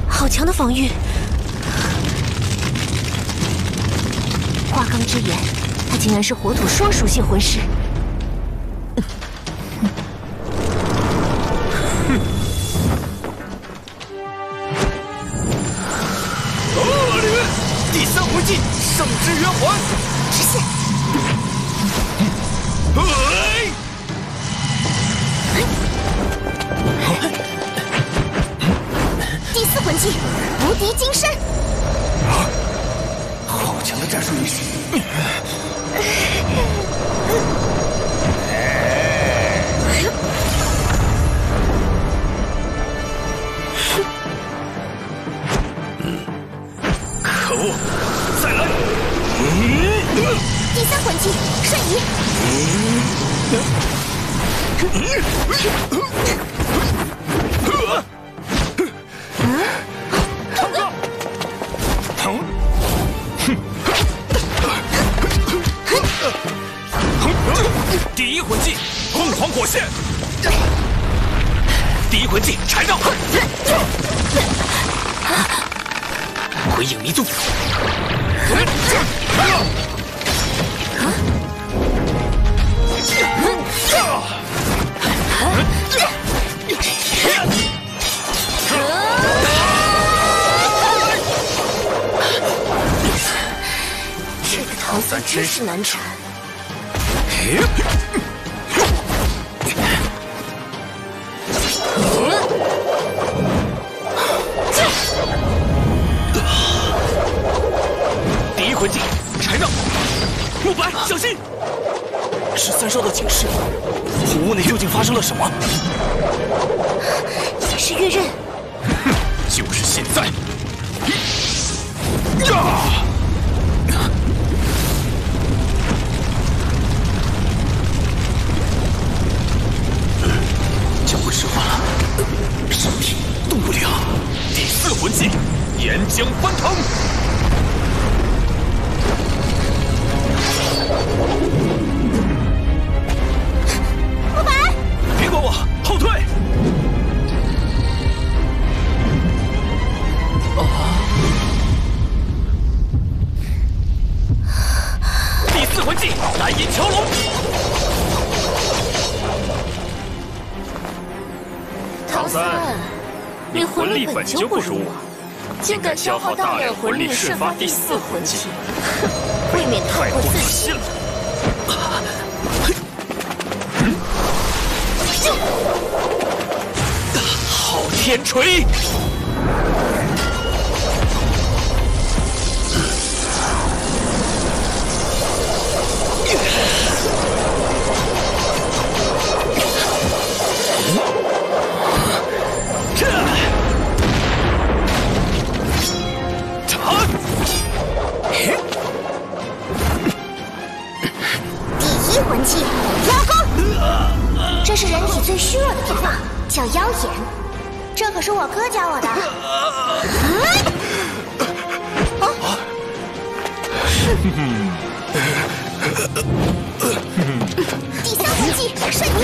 Speaker 15: 好强的防御！花岗之炎，他竟然是火土双属性魂师。
Speaker 2: 第3魂技，圣之圆环。
Speaker 15: 直线。第4魂技，无敌金身。
Speaker 16: 好强的战术意识！
Speaker 2: 可恶！再来！
Speaker 15: 第3魂技，瞬移。
Speaker 2: 第1魂技，凤凰火线。第1魂技，缠绕。
Speaker 6: 鬼影迷踪。
Speaker 15: 这个逃散真是难缠。
Speaker 2: 第1魂技，缠绕。慕白，小心！
Speaker 7: 是3少的警示。红雾内究竟发生了什么？
Speaker 15: 也是月刃。
Speaker 2: 就是现在！
Speaker 7: 将会石化了，身体动不了。
Speaker 2: 第4魂技，岩浆翻腾。
Speaker 15: 慕白，
Speaker 2: 别管我，后退！
Speaker 6: 四魂技，蓝银囚龙。
Speaker 15: 唐三，你魂力本就不如我，竟敢消耗大量魂力瞬发第四魂技，未免太过自信了。
Speaker 6: 昊天锤！
Speaker 15: 第一魂技妖功，这是人体最虚弱的地方，叫妖眼。这可是我哥教我的。第三魂技瞬移。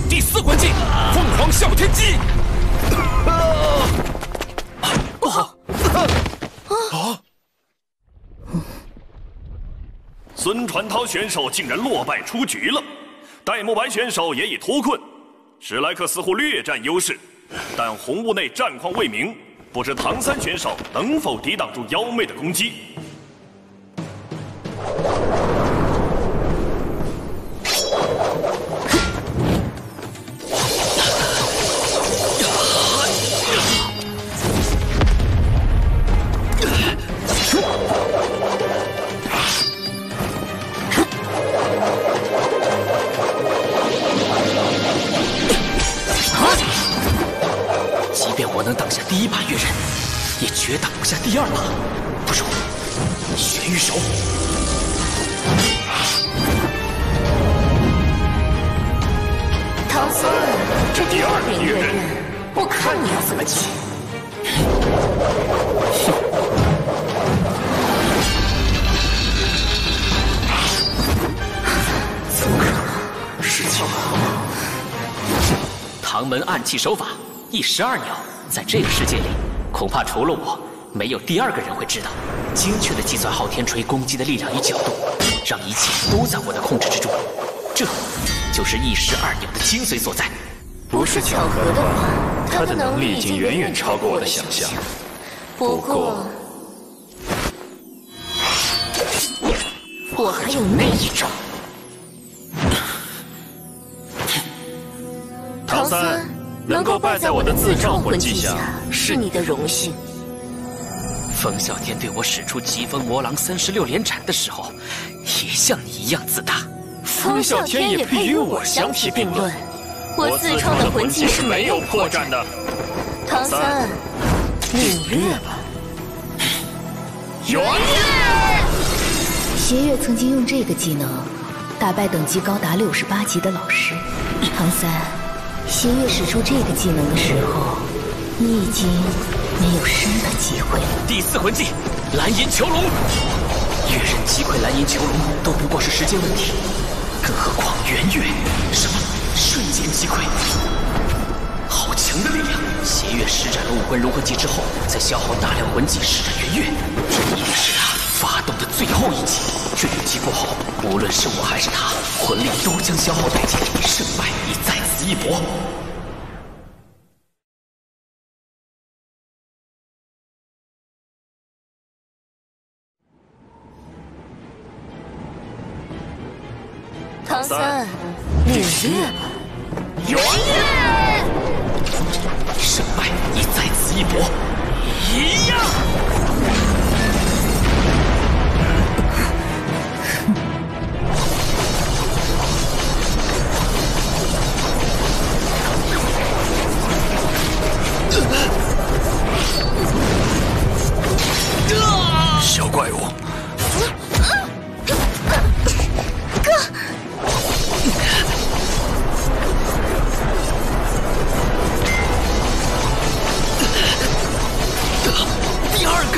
Speaker 6: 第四魂技凤凰啸天击。
Speaker 2: 孙传涛选手竟然落败出局了，戴沐白选手也已脱困，史莱克似乎略占优势，但红雾内战况未明，不知唐三选手能否抵挡住妖媚的攻击。
Speaker 6: 即便我能挡下第一把月刃，也绝挡不下第二把。不如玄玉手。
Speaker 15: 唐三，这第二柄月刃，我看你要怎么解。怎么可能？事情
Speaker 6: 唐门暗器手法一石二鸟，在这个世界里，恐怕除了我，没有第二个人会知道，精确地计算昊天锤攻击的力量与角度，让一切都在我的控制之中。这就是一石二鸟的精髓所在。
Speaker 15: 不是巧合的话，他的能力已经远远超过我的想象。不过，我还有那一招。唐三，能够败在我的自创魂技下，是你的荣幸。
Speaker 6: 风啸天对我使出疾风魔狼36连斩的时候，也像你一样自大。
Speaker 15: 风啸天也配与我相提并论。我自创的魂技是没有破绽的。唐三，领略吧。
Speaker 1: 圆月！邪月曾经用这个技能打败等级高达68级的老师。唐三，邪月使出这个技能的时候，你已经没有生的机会了。
Speaker 6: 第四魂技蓝银囚龙，月刃击溃蓝银囚龙都不过是时间问题，更何况圆月？什么瞬间击溃？好强的力量！邪月施展了武魂融合技之后，再消耗大量魂技施展圆月，这一定是他发动的最后一击。这一击过后，无论是我还是他，魂力都将消耗殆尽，胜败已在此一搏。
Speaker 15: 唐三，领略吧。圆月！
Speaker 6: 胜败已在此一搏。一样。
Speaker 17: 小怪物。
Speaker 15: 第二根。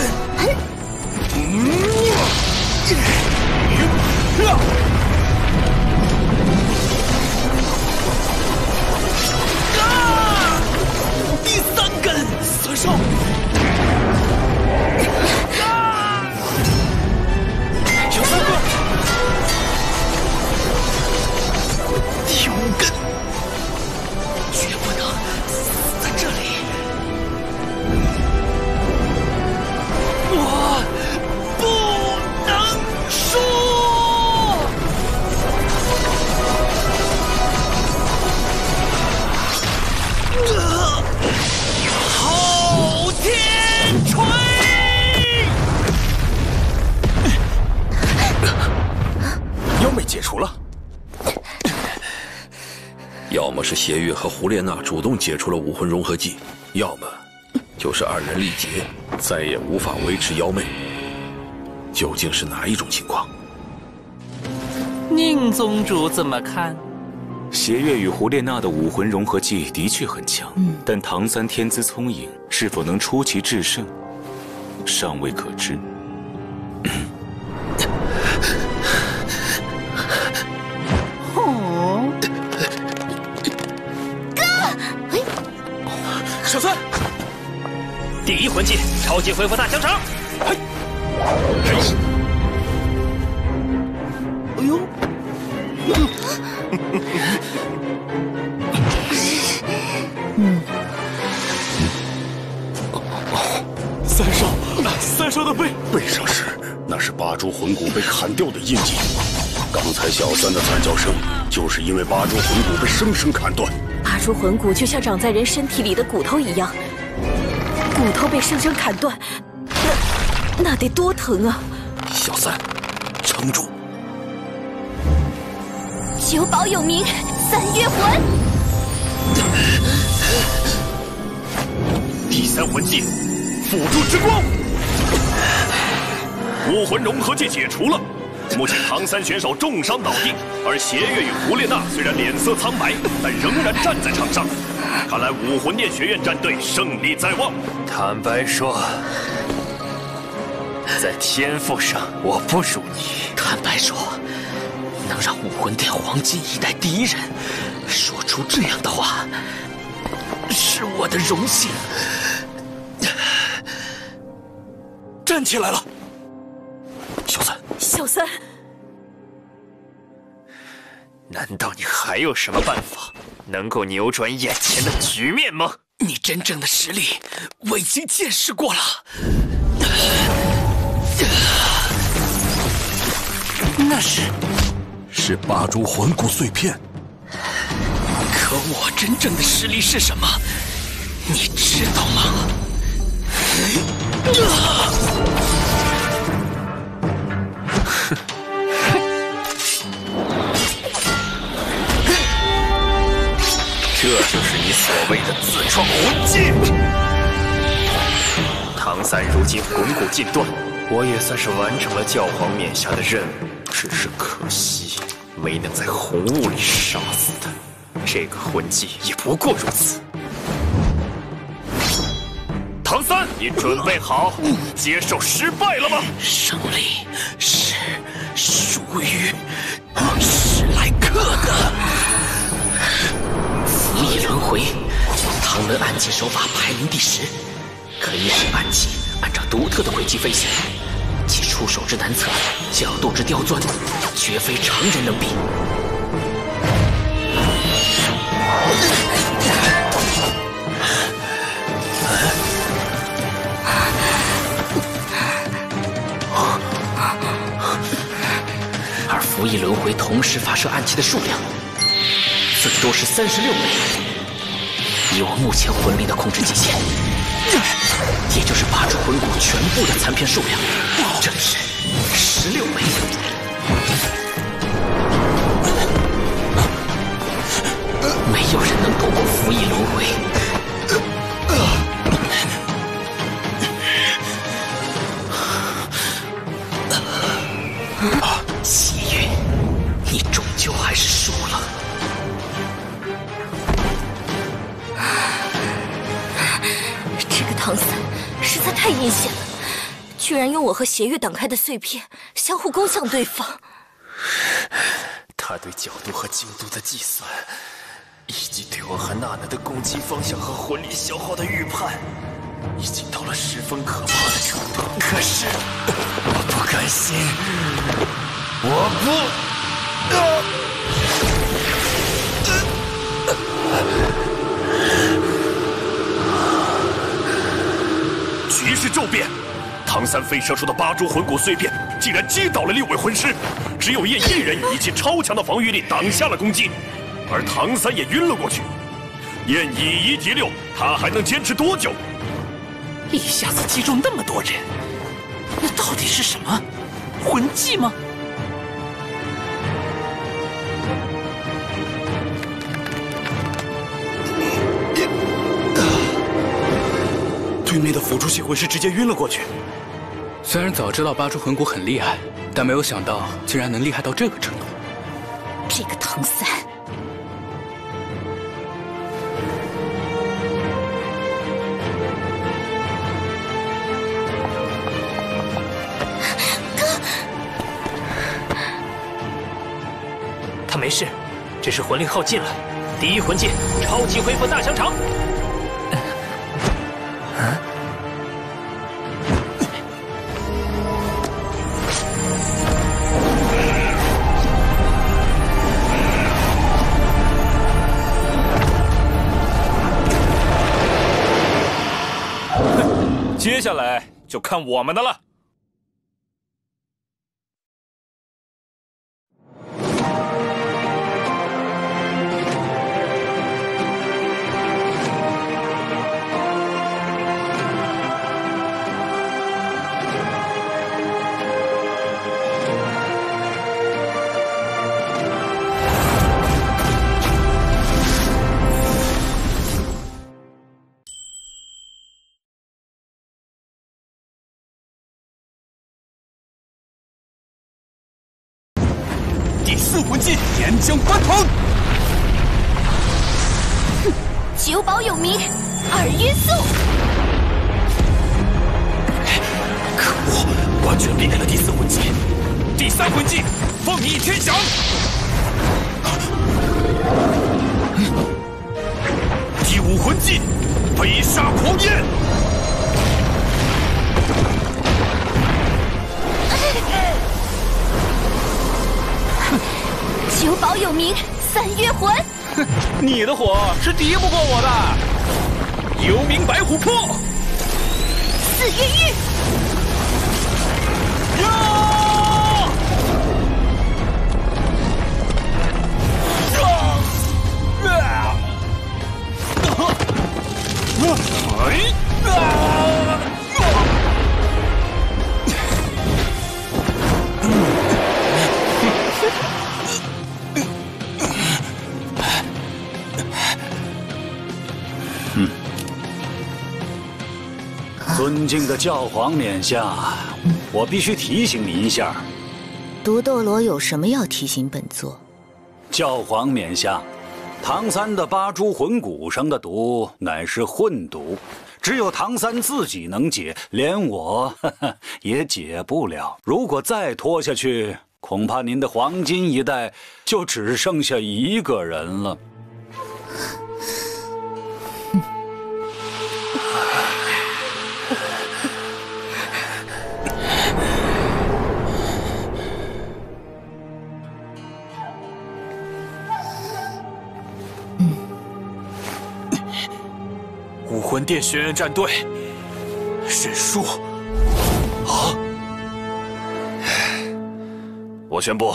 Speaker 12: 根，绝不能死在这里。我不能输！昊天锤！
Speaker 3: 妖魅解除了。
Speaker 5: 要么是邪月和胡列娜主动解除了武魂融合技，要么就是二人力竭，再也无法维持妖魅。究竟是哪一种情况？
Speaker 12: 宁宗主怎么看？
Speaker 18: 邪月与胡列娜的武魂融合技的确很强，但唐三天资聪颖，是否能出奇制胜，尚未可知。
Speaker 6: 小三，第一魂技超级恢复大香肠。
Speaker 9: 哎呦！
Speaker 4: 三少的背上那是八蛛魂骨被砍掉的印记。刚才小三的惨叫声，就是因为八蛛魂骨被生生砍断。
Speaker 19: 八蛛魂骨就像长在人身体里的骨头一样，骨头被生生砍断，那得多疼啊！
Speaker 5: 小三，撑住！
Speaker 15: 九宝有名，三月魂。
Speaker 2: 第三魂技，辅助之光。武魂融合技解除了，目前唐三选手重伤倒地，而邪月与胡列娜虽然脸色苍白，但仍然站在场上。看来武魂殿学院战队胜利在望。
Speaker 13: 坦白说，在天赋上我不如你。
Speaker 6: 坦白说，能让武魂殿黄金一代第一人说出这样的话，是我的荣幸。
Speaker 18: 站起来了，
Speaker 19: 小三，
Speaker 13: 难道你还有什么办法能够扭转眼前的局面吗？
Speaker 6: 你真正的实力我已经见识过了。那
Speaker 5: 是八蛛魂骨碎片。
Speaker 6: 可我真正的实力是什么？你知道吗？
Speaker 13: 这就是你所谓的自创魂技。唐三如今魂骨尽断，我也算是完成了教皇冕下的任务，只是可惜没能在红雾里杀死他。这个魂技也不过如此。唐三，你准备好接受失败了吗？
Speaker 6: 胜利是属于史莱克的。服役轮回，唐门暗器手法排名第10，可以使暗器按照独特的轨迹飞行，其出手之难测，角度之刁钻，绝非常人能比。而服役轮回同时发射暗器的数量，最多是36枚。以我目前魂力的控制极限，也就是八蛛魂骨全部的残片数量，这里是16枚。没有人能躲过服役轮回。邪月，你终究还是输了。
Speaker 19: 这个唐三实在太阴险了，居然用我和邪月挡开的碎片相互攻向对方。
Speaker 13: 他对角度和精度的计算，以及对我和娜娜的攻击方向和魂力消耗的预判，已经到了十分可怕的程度。可是我不甘心，我不。
Speaker 2: 唐三飞射出的8株魂骨碎片竟然击倒了6位魂师，只有燕一人以其超强的防御力挡下了攻击，而唐三也晕了过去。燕以1敌6，他还能坚持多久？
Speaker 6: 一下子击中那么多人，那到底是什么？魂技吗？
Speaker 16: 对面的辅助系魂师直接晕了过去。
Speaker 20: 虽然早知道8株魂骨很厉害，但没有想到竟然能厉害到这个程度。
Speaker 1: 这个唐三，
Speaker 14: 他没事，只是魂力耗尽了。第一魂技，超级恢复大香肠。
Speaker 18: 接下来就看我们的了。
Speaker 11: 第4魂技岩浆翻腾，
Speaker 15: 久保有名，2约速。
Speaker 11: 可恶，完全避开了第4魂技。第3魂技凤翼天翔，第5魂技飞沙狂焰。
Speaker 15: 久保有名，3月魂。
Speaker 18: 你的火是敌不过我的。幽冥白虎破
Speaker 15: 4月玉。
Speaker 16: 尊敬的教皇冕下，我必须提醒你一下。
Speaker 1: 毒斗罗有什么要提醒本座？
Speaker 16: 教皇冕下，唐三的8株魂骨上的毒乃是混毒，只有唐三自己能解，连我也解不了。如果再拖下去，恐怕您的黄金一代就只剩下1个人了。
Speaker 8: 武魂殿学院战队认输。啊！
Speaker 2: 我宣布，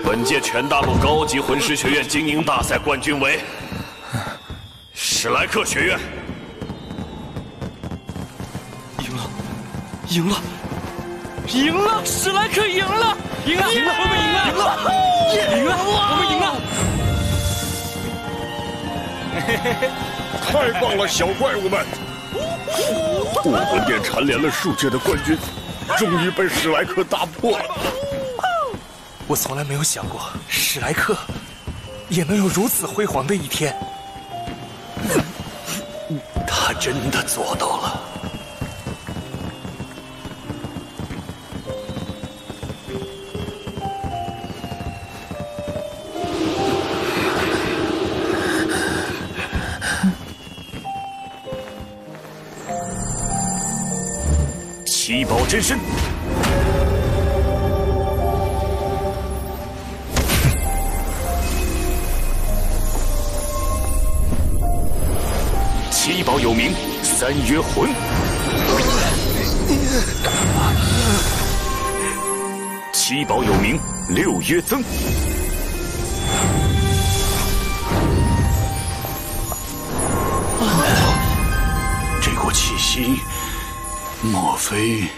Speaker 2: 本届全大陆高级魂师学院精英大赛冠军为史莱克学院。
Speaker 8: 赢了！赢了！赢了！史莱克赢了！赢了！赢了！我们赢了！赢了！赢了！我们赢了！
Speaker 4: 嘿嘿嘿！太棒了，小怪物们！武魂殿蝉联了数届的冠军，终于被史莱克打破了。
Speaker 8: 我从来没有想过史莱克也能有如此辉煌的一天。
Speaker 16: 他真的做到了。
Speaker 2: 七宝真身，七宝有名，3约魂。
Speaker 18: 七宝有名，六约增。
Speaker 16: 这股气息，莫非？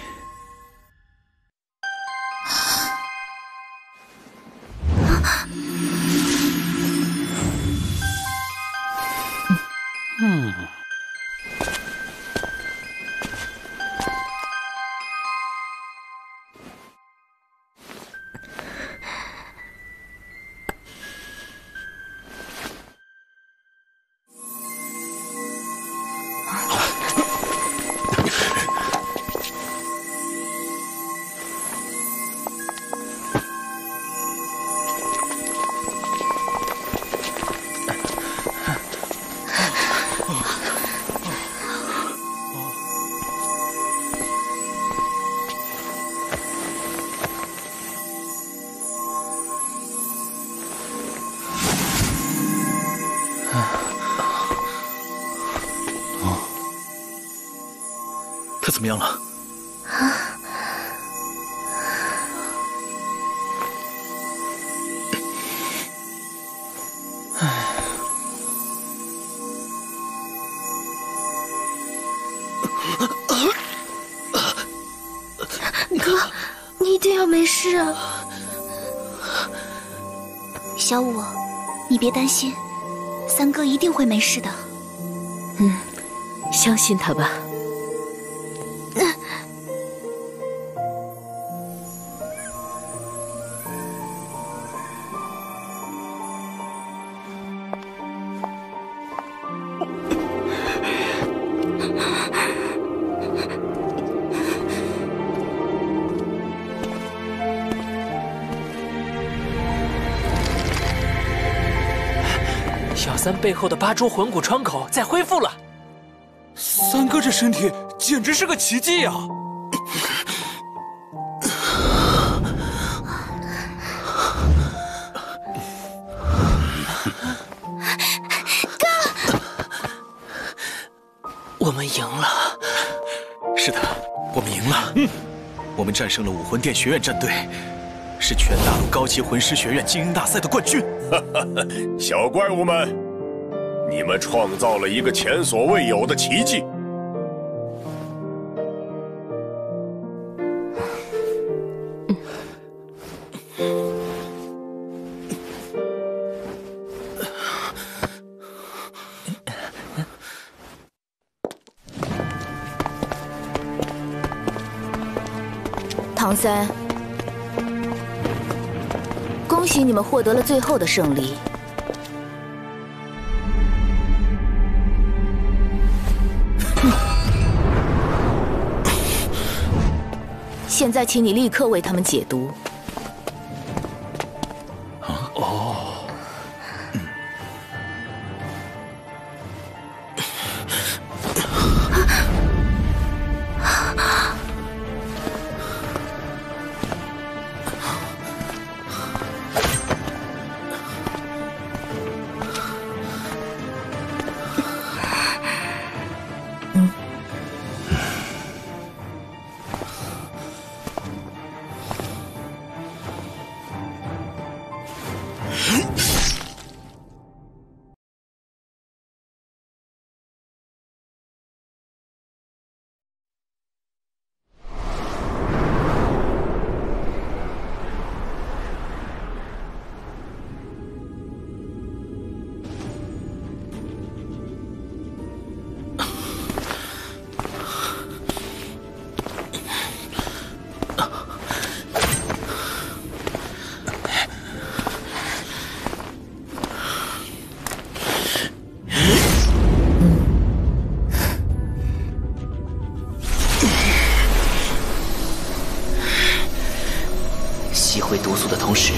Speaker 7: 他怎么样了？
Speaker 15: 哥，你一定要没事啊！小五，你别担心，三哥一定会没事的。
Speaker 19: 相信他吧。
Speaker 14: 小三背后的八蛛魂骨窗口再恢复了。
Speaker 11: 三哥这身体简直是个奇迹啊！
Speaker 7: 我们赢了。是的，我们赢了。我们战胜了武魂殿学院战队，是全大陆高级魂师学院精英大赛的冠军。
Speaker 4: 小怪物们，你们创造了一个前所未有的奇迹。
Speaker 1: 唐三，恭喜你们获得了最后的胜利。现在，请你立刻为他们解毒。
Speaker 6: 吸回毒素的同时，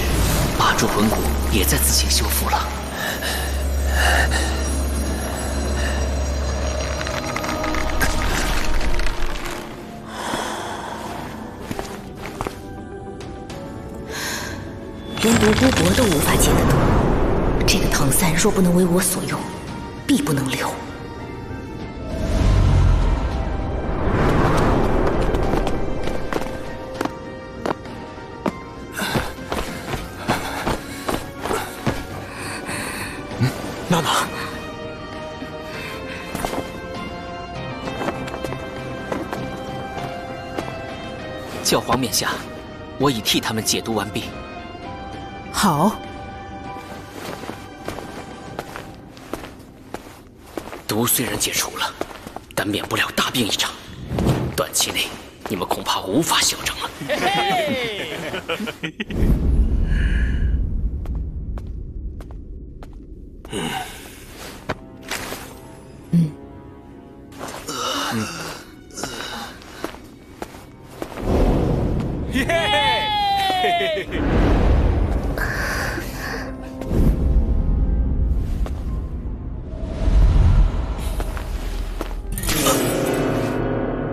Speaker 6: 八蛛魂骨也在自行修复了。
Speaker 1: 连独孤博都无法解得毒，这个唐三若不能为我所用，必不能留。
Speaker 8: 娜娜，
Speaker 6: 教皇冕下，我已替他们解毒完毕。
Speaker 1: 好。
Speaker 6: 毒虽然解除了，但免不了大病一场。短期内，你们恐怕无法效征了。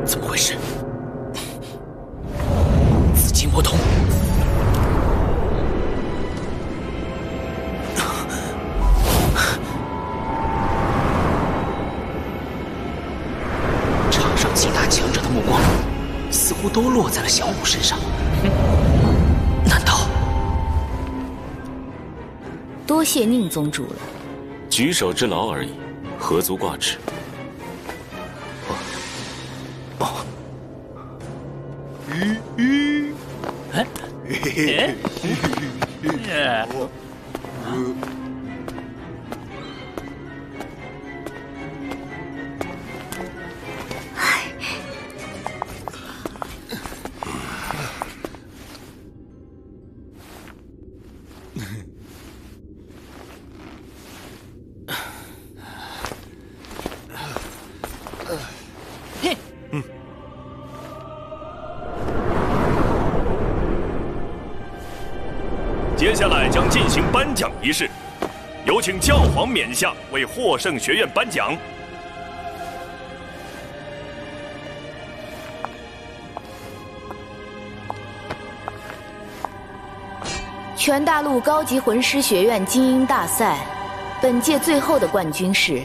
Speaker 6: 怎么回事？紫金魔瞳。场上几大强者的目光似乎都落在了小五身上。难道？
Speaker 1: 多谢宁宗主了。
Speaker 18: 举手之劳而已，何足挂齿。
Speaker 2: 接下来将进行颁奖仪式，有请教皇冕下为获胜学院颁奖。
Speaker 1: 全大陆高级魂师学院精英大赛，本届最后的冠军是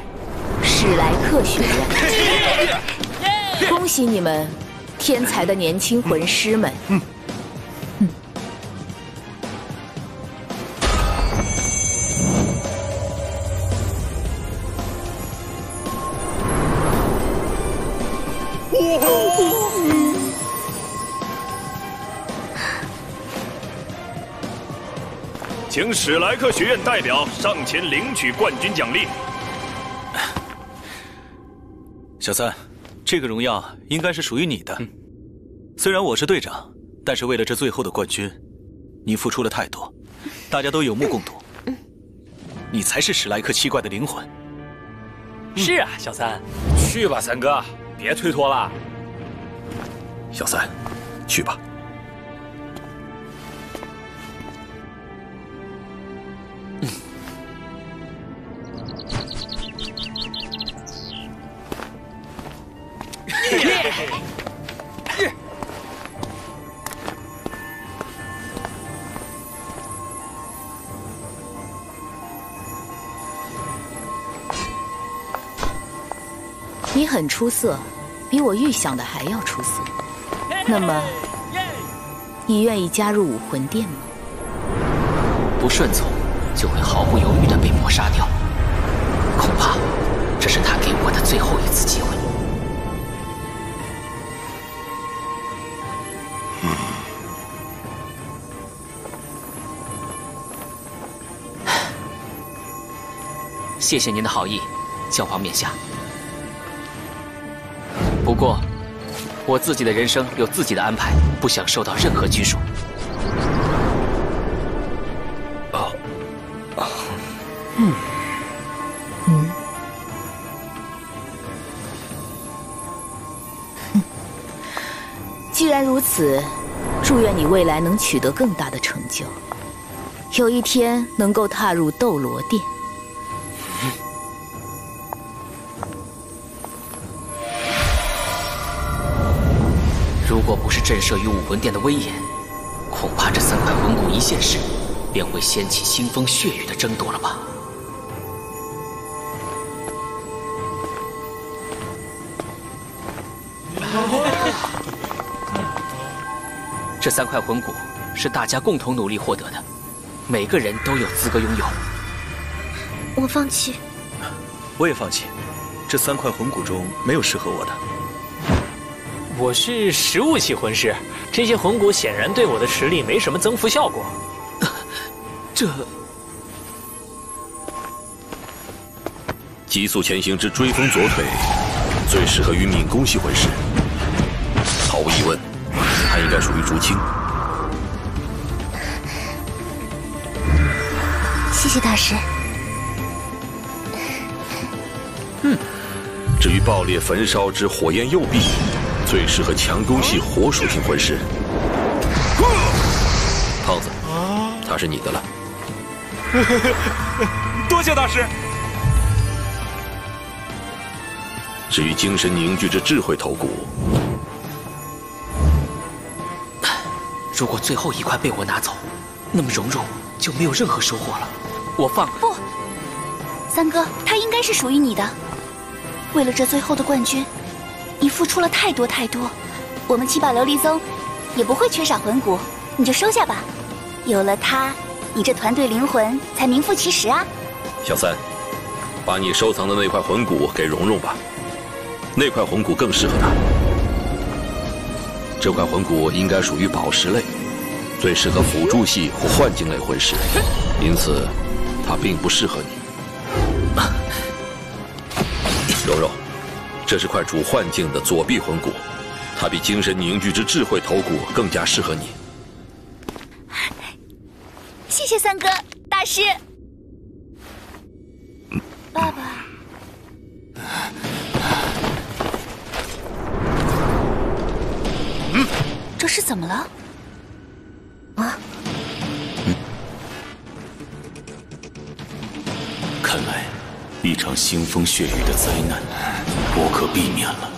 Speaker 1: 史莱克学院。恭喜你们，天才的年轻魂师们！
Speaker 2: 请史莱克学院代表上前领取冠军奖励。
Speaker 7: 小三，这个荣耀应该是属于你的。虽然我是队长，但是为了这最后的冠军，你付出了太多，大家都有目共睹。你才是史莱克七怪的灵魂。
Speaker 14: 是啊，小三，
Speaker 11: 去吧，三哥，别推脱了。
Speaker 17: 小三，去吧。
Speaker 1: 你很出色，比我预想的还要出色。那么，你愿意加入武魂殿吗？
Speaker 6: 不顺从，就会毫不犹豫地被抹杀掉。恐怕这是他给我的最后一次机会。谢谢您的好意，教皇冕下。不过，我自己的人生有自己的安排，不想受到任何拘束。
Speaker 1: 既然如此，祝愿你未来能取得更大的成就，有一天能够踏入斗罗殿。
Speaker 6: 如果不是震慑于武魂殿的威严，恐怕这三块魂骨一现世，便会掀起腥风血雨的争夺了吧。这三块魂骨是大家共同努力获得的，每个人都有资格拥有。
Speaker 19: 我放弃。
Speaker 7: 我也放弃。这3块魂骨中没有适合我的。
Speaker 14: 我是食物系魂师，这些魂骨显然对我的实力没什么增幅效果。
Speaker 7: 这
Speaker 5: 急速前行之追风左腿，最适合于敏攻系魂师。毫无疑问，他应该属于竹青。
Speaker 15: 谢谢大师。
Speaker 5: 至于爆裂焚烧之火焰右臂，最适合强攻系火属性魂师。胖子，他是你的了。
Speaker 11: 多谢大师。
Speaker 5: 至于精神凝聚之智慧头骨，
Speaker 6: 如果最后一块被我拿走，那么蓉蓉就没有任何收获了。我放
Speaker 15: 不，三哥，他应该是属于你的。为了这最后的冠军，你付出了太多太多。我们七宝琉璃宗也不会缺少魂骨，你就收下吧。有了它，你这团队灵魂才名副其实啊。
Speaker 5: 小三，把你收藏的那块魂骨给蓉蓉吧，那块魂骨更适合她。这块魂骨应该属于宝石类，最适合辅助系或幻境类魂师，因此它并不适合你。蓉蓉，这是块主幻境的左臂魂骨，它比精神凝聚之智慧头骨更加适合你。
Speaker 15: 谢谢三哥，大师。爸爸。这是怎么了？啊？
Speaker 18: 看来，一场腥风血雨的灾难不可避免了。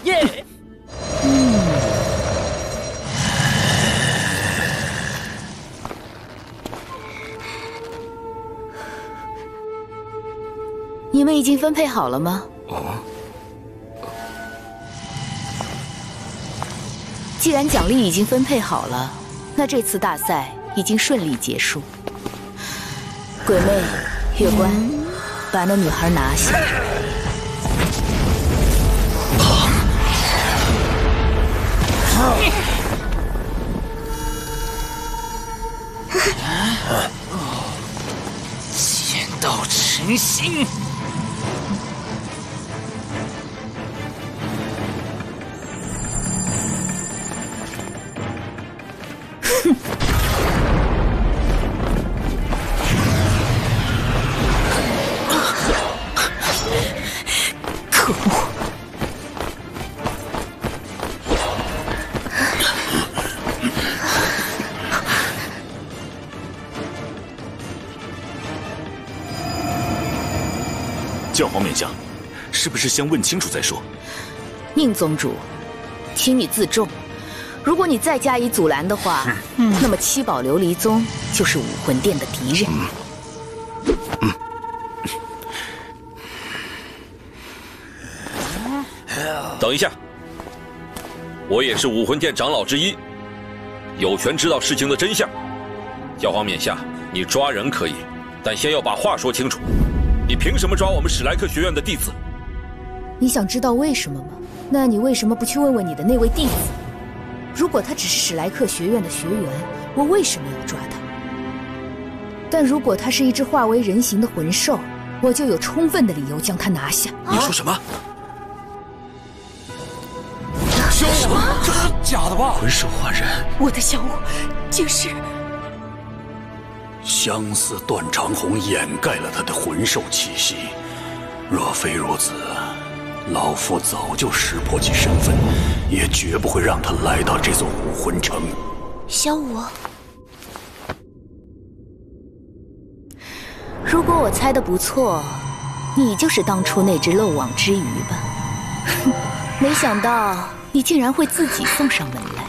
Speaker 14: 耶！
Speaker 1: 你们已经分配好了吗？既然奖励已经分配好了，那这次大赛已经顺利结束。鬼魅、月关，把那女孩拿下。
Speaker 6: 剑道成形。
Speaker 1: 可恶！
Speaker 18: 教皇冕下，是不是先问清楚再说？
Speaker 1: 宁宗主，请你自重。如果你再加以阻拦的话，那么七宝琉璃宗就是武魂殿的敌人。
Speaker 5: 等一下，我也是武魂殿长老之一，有权知道事情的真相。教皇冕下，你抓人可以，但先要把话说清楚。你凭什么抓我们史莱克学院的弟子？
Speaker 1: 你想知道为什么吗？那你为什么不去问问你的那位弟子？如果他只是史莱克学院的学员，我为什么要抓他？但如果他是一只化为人形的魂兽，我就有充分的理由将他拿下。
Speaker 18: 你说什么？
Speaker 11: 小五，这是假的吧？
Speaker 18: 魂兽化人，
Speaker 19: 我的小五竟是……
Speaker 16: 相似断肠红掩盖了他的魂兽气息，若非如此，老夫早就识破其身份。也绝不会让他来到这座武魂城。
Speaker 15: 小五，
Speaker 1: 如果我猜的不错，你就是当初那只漏网之鱼吧？没想到你竟然会自己送上门来。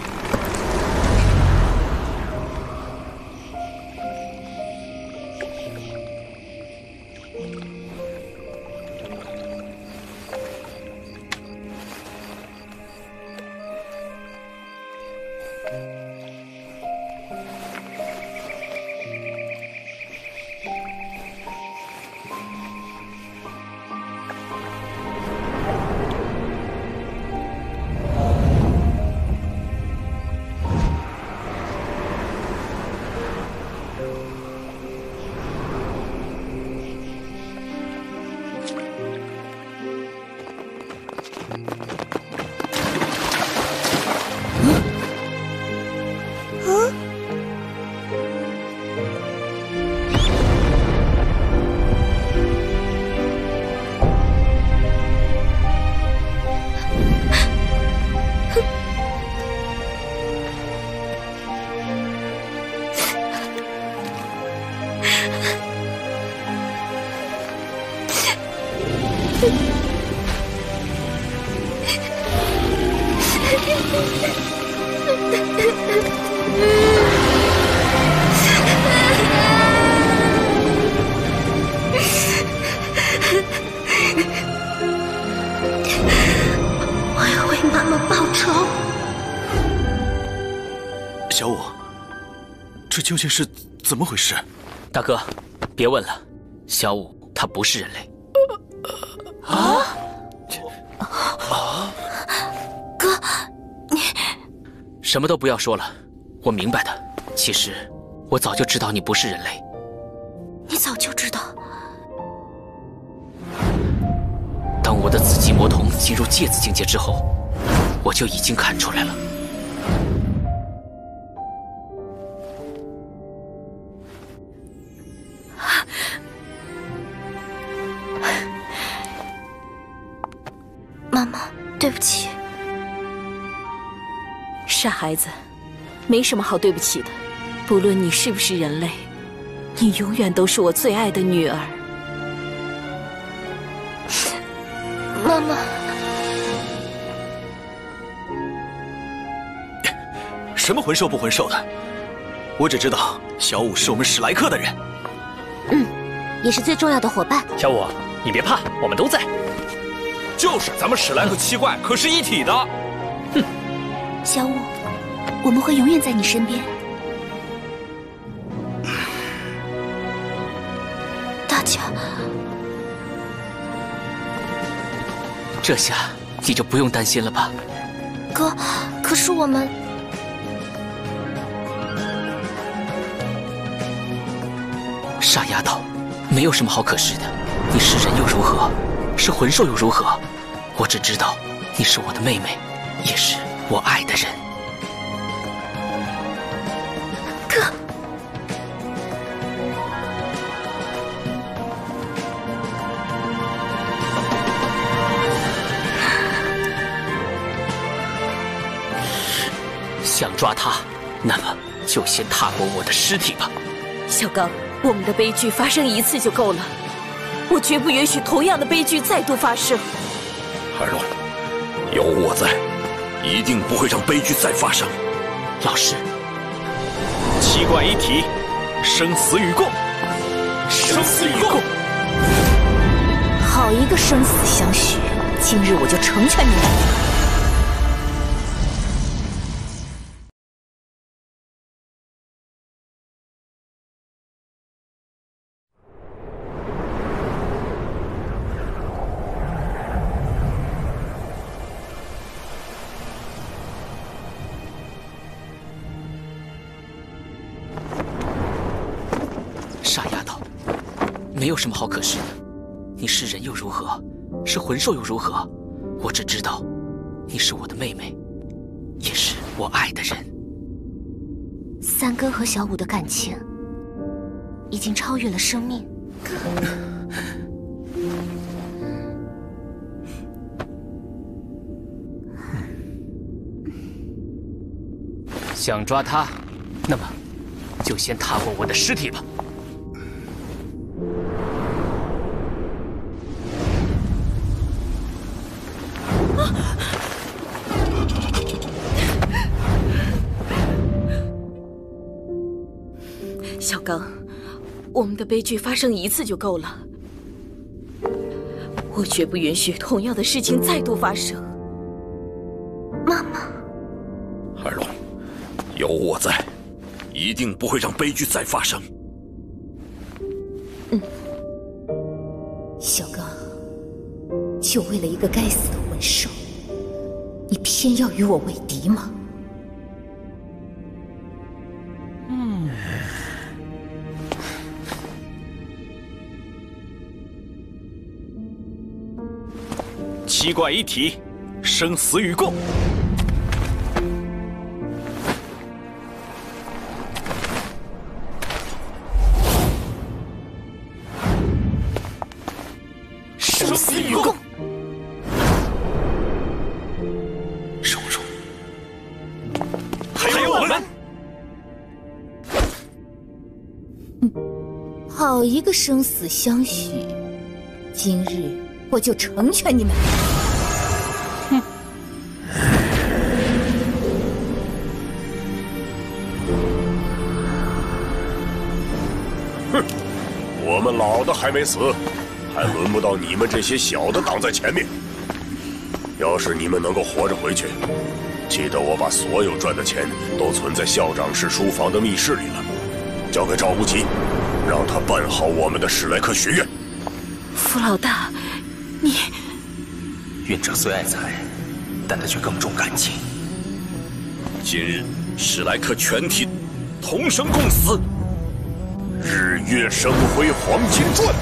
Speaker 15: 我要为妈妈报仇。
Speaker 7: 小五，这究竟是怎么回事？
Speaker 6: 大哥，别问了，小五他不是人类。
Speaker 15: 哥，你
Speaker 6: 什么都不要说了，我明白的。其实我早就知道你不是人类。
Speaker 15: 你早就知道？
Speaker 6: 当我的紫极魔瞳进入芥子境界之后，我就已经看出来了。
Speaker 15: 妈妈，对不起。
Speaker 19: 傻孩子，没什么好对不起的。不论你是不是人类，你永远都是我最爱的女儿。
Speaker 15: 妈妈，
Speaker 7: 什么魂兽不魂兽的，我只知道小五是我们史莱克的人。
Speaker 15: 也是最重要的伙伴。
Speaker 14: 小五，你别怕，我们都在。
Speaker 11: 就是咱们史莱克七怪可是一体的。
Speaker 15: 小五，我们会永远在你身边。大家，
Speaker 6: 这下你就不用担心了吧？
Speaker 15: 哥，可是我们……
Speaker 6: 傻丫头，没有什么好可视的。你是人又如何？是魂兽又如何？我只知道你是我的妹妹，也是我爱的人。
Speaker 15: 哥，
Speaker 6: 想抓他，那么就先踏过我的尸体吧。
Speaker 19: 小刚，我们的悲剧发生一次就够了，我绝不允许同样的悲剧再度发生。
Speaker 5: 海龙，有我在，一定不会让悲剧再发生。
Speaker 6: 老师，
Speaker 11: 七怪一体，生死与共，生死与共。
Speaker 1: 好一个生死相许！今日我就成全你们。
Speaker 6: 傻丫头，没有什么好可视的。你是人又如何？是魂兽又如何？我只知道，你是我的妹妹，也是我爱的人。
Speaker 15: 三哥和小五的感情已经超越了生命。
Speaker 6: 想抓他，那么就先踏过我的尸体吧。
Speaker 19: 小刚，我们的悲剧发生一次就够了，我绝不允许同样的事情再度发生。
Speaker 15: 妈妈，
Speaker 5: 二龙，有我在，一定不会让悲剧再发生。
Speaker 1: 小刚，就为了一个该死的魂兽，你偏要与我为敌吗？
Speaker 7: 七怪一体，生死与共。
Speaker 11: 生死与共。
Speaker 5: 收住，
Speaker 11: 还有我们。
Speaker 1: 好一个生死相许！今日我就成全你们。
Speaker 4: 哼，我们老的还没死，还轮不到你们这些小的挡在前面。要是你们能够活着回去，记得我把所有赚的钱都存在校长室书房的密室里了，交给赵无极，让他办好我们的史莱克学院。
Speaker 19: 傅老大，你
Speaker 7: 运者虽爱财，但他却更重感情。
Speaker 5: 今日史莱克全体同生共死。
Speaker 4: 日月生辉黄金传。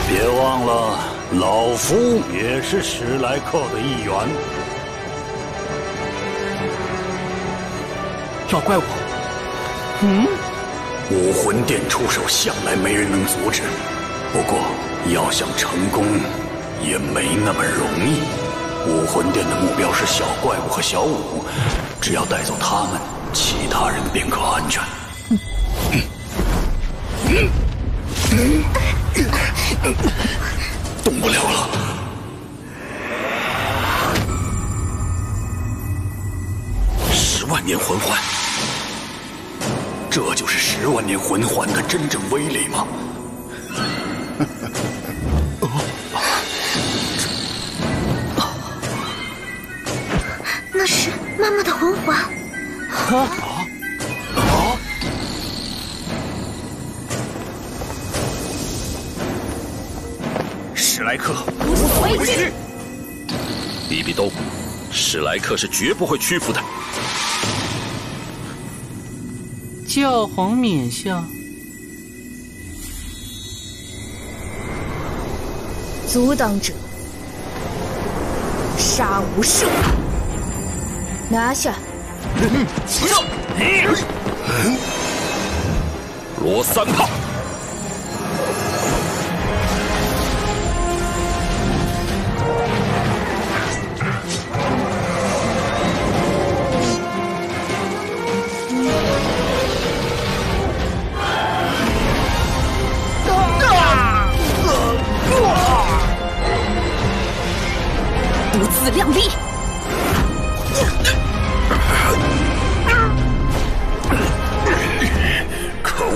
Speaker 16: 别忘了，老夫也是史莱克的一员。
Speaker 14: 要怪我？
Speaker 16: 武魂殿出手向来没人能阻止，不过要想成功，也没那么容易。武魂殿的目标是小怪物和小舞，只要带走他们，其他人便可安全。动不了了。10万年魂环，这就是10万年魂环的真正威力吗？
Speaker 15: 那是妈妈的魂环。
Speaker 5: 史莱克
Speaker 15: 无所畏惧。
Speaker 5: 比比东，史莱克是绝不会屈服的。
Speaker 12: 教皇冕下，
Speaker 1: 阻挡者杀无赦，拿下！
Speaker 5: 罗三炮。
Speaker 1: 不自量力！
Speaker 4: 可恶，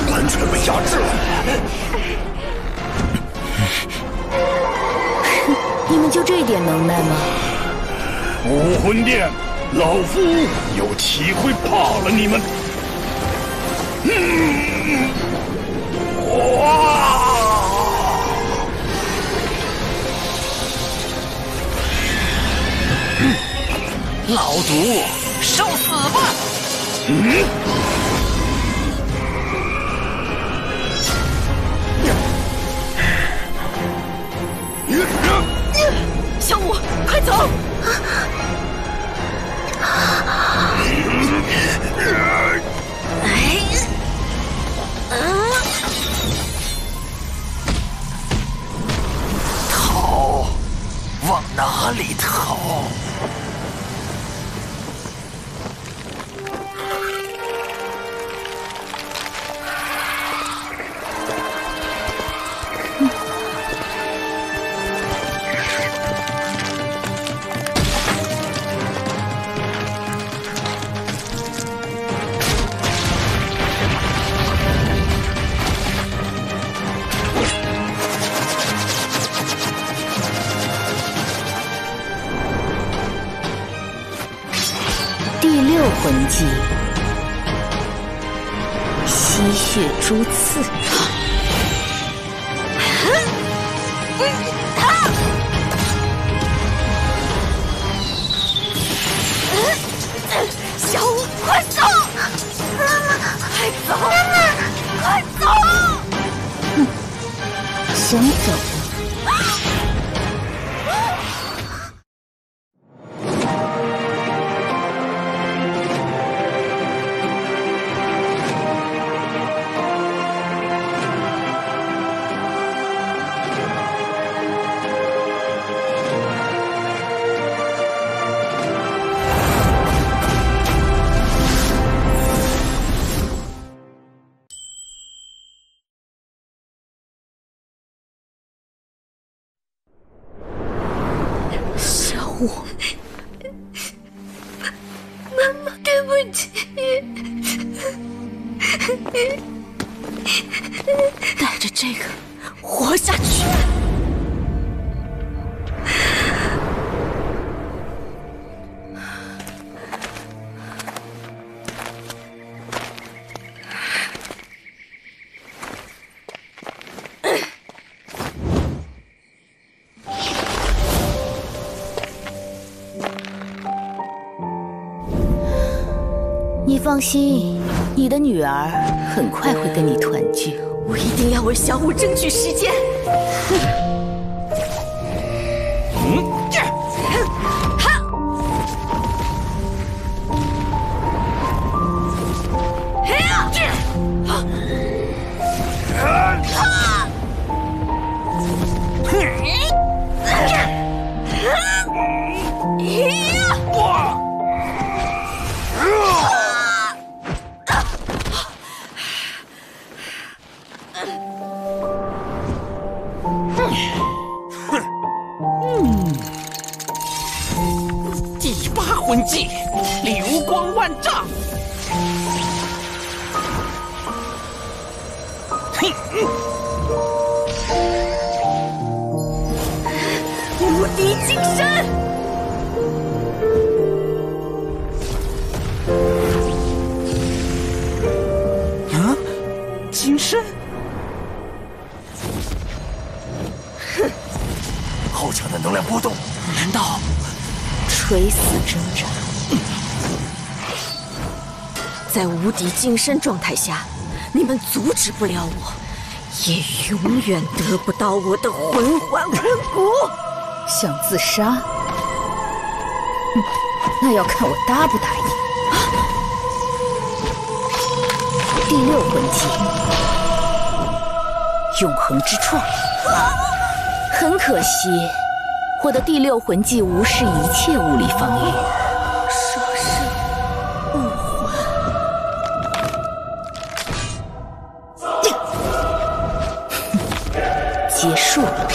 Speaker 4: 完全被压制了！
Speaker 1: 你们就这点能耐吗？
Speaker 16: 武魂殿，老夫有机会怕了你们！
Speaker 11: 老毒，受死吧！
Speaker 19: 小舞，快走！
Speaker 1: 第6魂技，吸血诛刺。
Speaker 15: 小五，快走！快走！快走！
Speaker 1: 想走？
Speaker 15: 我，妈妈，对不起。
Speaker 19: 带着这个活下去。
Speaker 1: 你放心，你的女儿很快会跟你团聚。
Speaker 19: 我一定要为小五争取时间。
Speaker 6: 第8魂技，流光万丈。
Speaker 19: 无敌金身。
Speaker 6: 啊，金身。
Speaker 11: 哼，好强的能量波动，
Speaker 6: 难道？
Speaker 1: 垂死挣扎，
Speaker 19: 在无敌金身状态下，你们阻止不了我，也永远得不到我的魂环魂骨。
Speaker 1: 想自杀？那要看我答不答应。第6魂技，永恒之创。很可惜。我的第6魂技无视一切物理防御，
Speaker 19: 说是武魂，
Speaker 1: 结束了。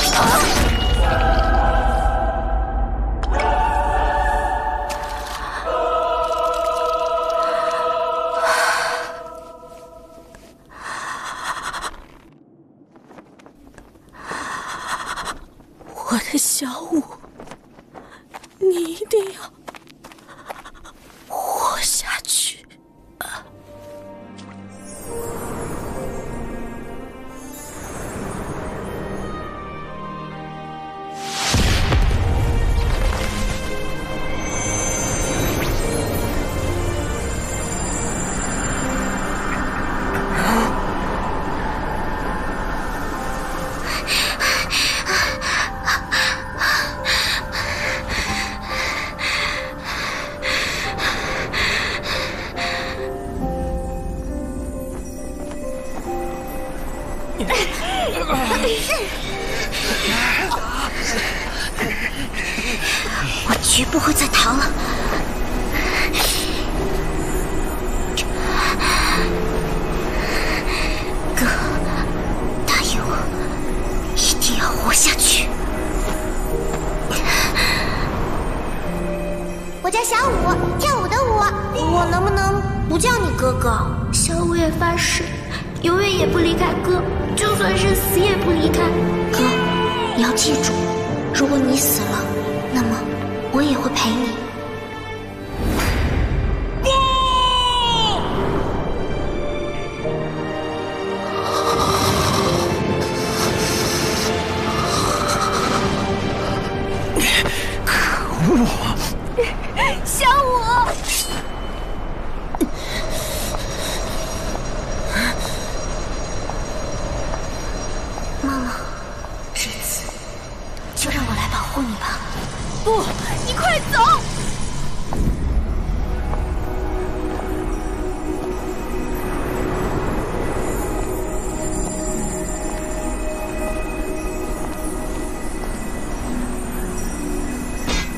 Speaker 19: 我的小五，你一定要活下去。
Speaker 15: 绝绝不会再逃了。哥，答应我，一定要活下去。我叫小舞，跳舞的舞。我能不能不叫你哥哥？小舞也发誓，永远也不离开哥，就算是死也不离开。哥，你要记住，如果你死了，那么我也会陪你。
Speaker 11: 可恶！
Speaker 15: 小舞，妈妈，这次就让我来保护你吧。不，你快走！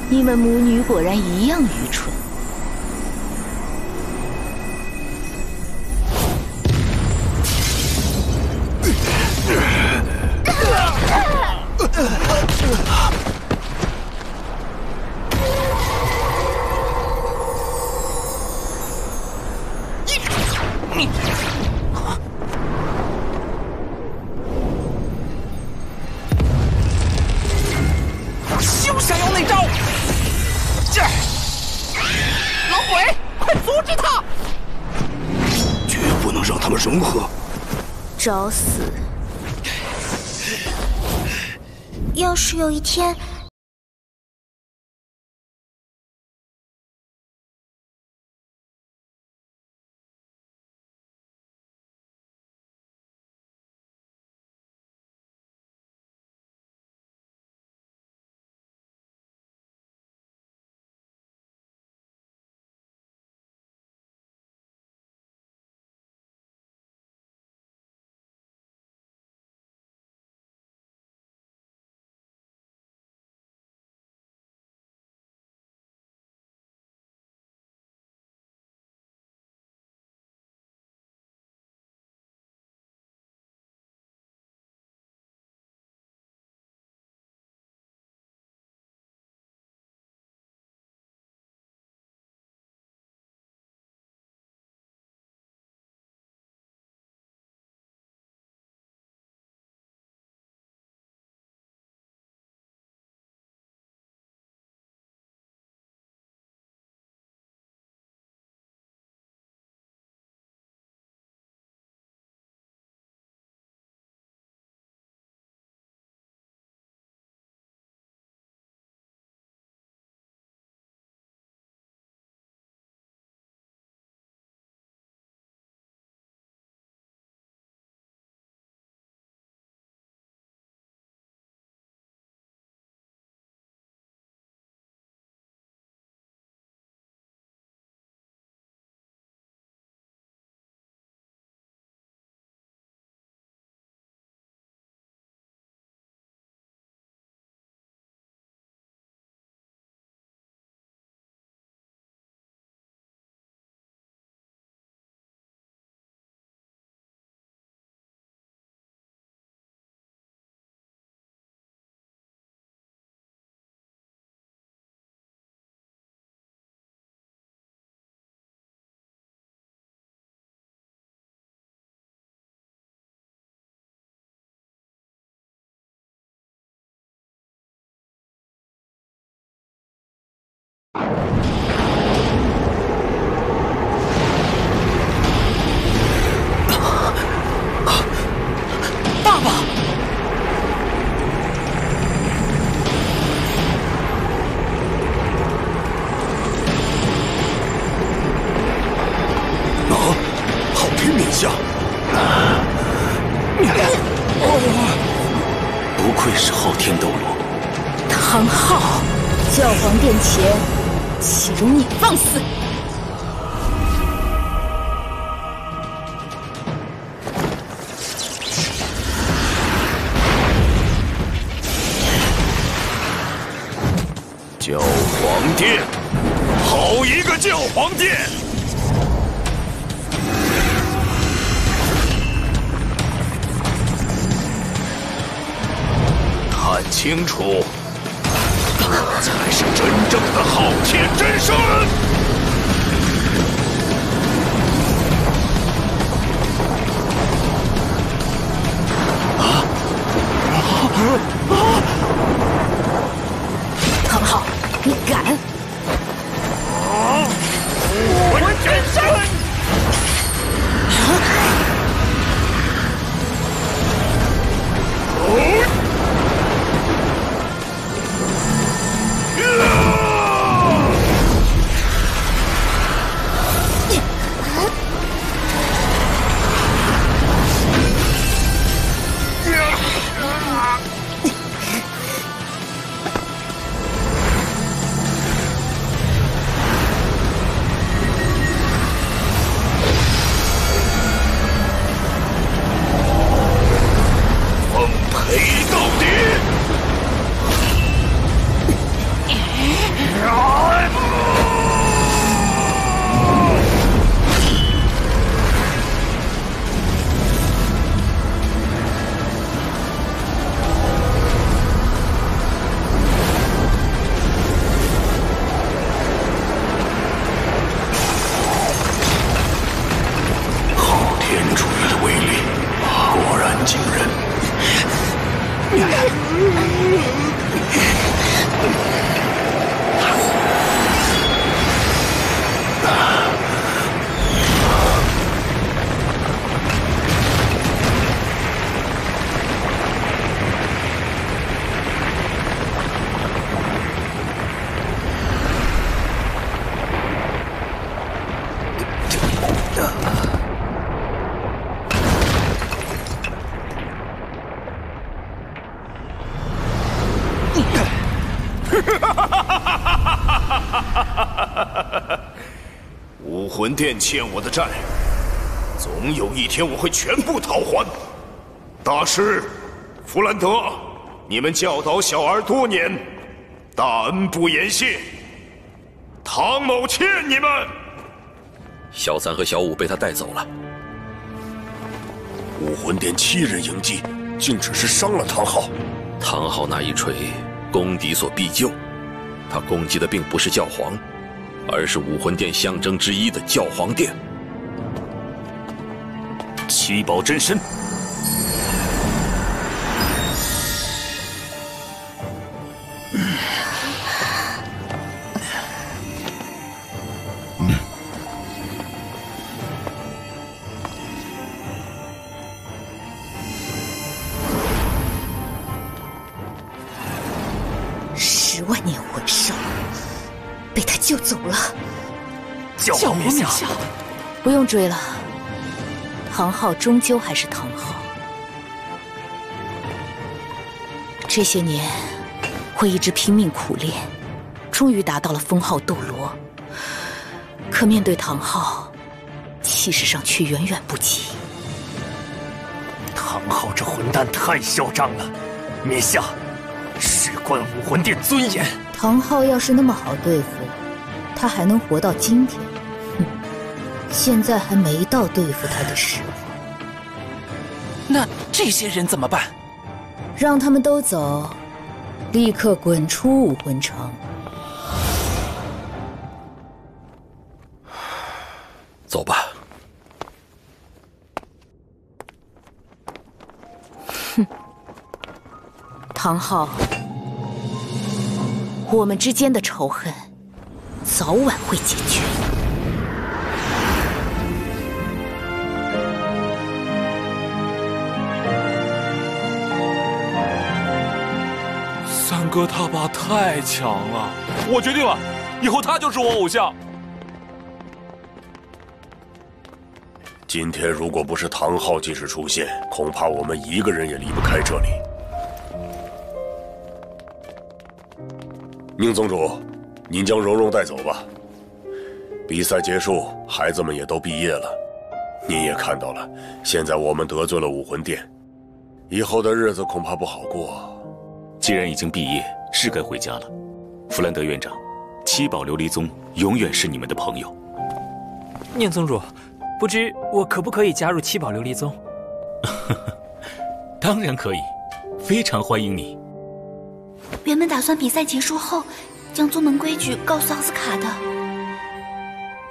Speaker 1: 你们母女果然一样愚蠢。
Speaker 11: 休想用那招！老鬼，快阻止他！
Speaker 17: 绝不能让他们融合。
Speaker 1: 找死！
Speaker 15: 要是有一天，
Speaker 11: 爸爸，
Speaker 17: 昊天面相，
Speaker 5: 不愧是昊天斗罗。
Speaker 1: 唐昊，教皇殿前，岂容你放肆！
Speaker 5: 教皇
Speaker 11: 殿，好一个教皇殿！看清楚，这才是真正的昊天真身！
Speaker 1: 唐昊，你敢！
Speaker 11: 武魂真身！武魂殿欠我的债，总有一天我会全部讨还。大师，弗兰德，你们教导小儿多年，大恩不言谢。唐某欠你们。
Speaker 5: 小三和小五被他带走了。
Speaker 4: 武魂殿7人迎击，竟只是伤了唐昊。
Speaker 5: 唐昊那一锤，攻敌所必救。他攻击的并不是教皇，而是武魂殿象征之一的教皇殿。
Speaker 11: 七宝真身。
Speaker 19: 10万年魂兽被他救走了。
Speaker 14: 教皇冕下，
Speaker 1: 不用追了。唐昊终究还是唐昊。这些年，我一直拼命苦练，终于达到了封号斗罗。可面对唐昊，气势上却远远不及。
Speaker 13: 唐昊这混蛋太嚣张了，冕下，事关武魂殿尊严。
Speaker 1: 唐昊要是那么好对付，他还能活到今天？现在还没到对付他的时候。
Speaker 14: 那这些人怎么办？
Speaker 1: 让他们都走，立刻滚出武魂城。
Speaker 5: 走吧。
Speaker 1: 哼，唐昊，我们之间的仇恨早晚会解决。
Speaker 10: 三哥他爸太强了，我决定了，以后他就是我偶像。
Speaker 4: 今天如果不是唐昊及时出现，恐怕我们一个人也离不开这里。宁宗主，您将蓉蓉带走吧。比赛结束，孩子们也都毕业了。您也看到了，现在我们得罪了武魂殿，以后的日子恐怕不好过。
Speaker 18: 既然已经毕业，是该回家了。弗兰德院长，请。七宝琉璃宗永远是你们的朋友。
Speaker 14: 宁宗主，不知我可不可以加入七宝琉璃宗？
Speaker 18: 当然可以，非常欢迎你。
Speaker 15: 原本打算比赛结束后，将宗门规矩告诉奥斯卡的。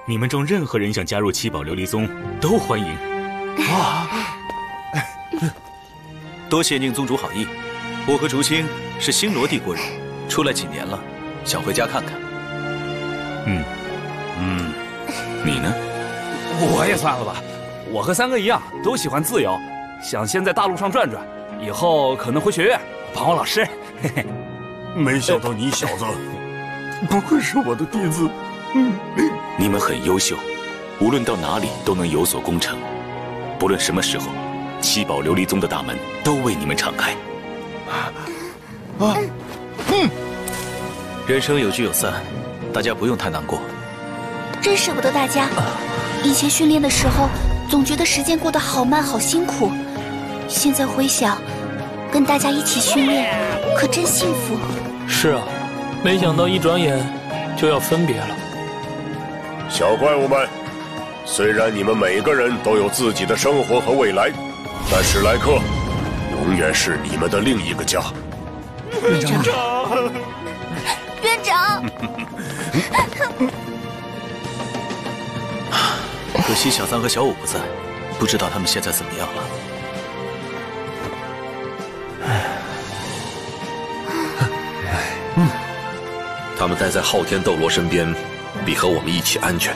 Speaker 18: 你们中任何人想加入七宝琉璃宗，都欢迎。
Speaker 7: 哇！多谢宁宗主好意。我和竹青是星罗帝国人，出来几年了，想回家看看。
Speaker 18: 你呢？
Speaker 21: 我也算了吧，我和三哥一样，都喜欢自由，想先在大陆上转转，以后可能回学院帮我老师。嘿嘿。
Speaker 4: 没想到你小子不愧是我的弟子。
Speaker 18: 你们很优秀，无论到哪里都能有所功成。不论什么时候，七宝琉璃宗的大门都为你们敞开。
Speaker 7: 人生有聚有散，大家不用太难过。
Speaker 15: 真舍不得大家，以前训练的时候，总觉得时间过得好慢好辛苦，现在回想，跟大家一起训练，可真幸福。
Speaker 14: 是啊，没想到一转眼就要分别了。
Speaker 4: 小怪物们，虽然你们每个人都有自己的生活和未来，但史莱克永远是你们的另一个家。
Speaker 15: 院长，院长。
Speaker 7: 可惜小三和小五不在，不知道他们现在怎么样了。
Speaker 5: 他们待在昊天斗罗身边，比和我们一起安全。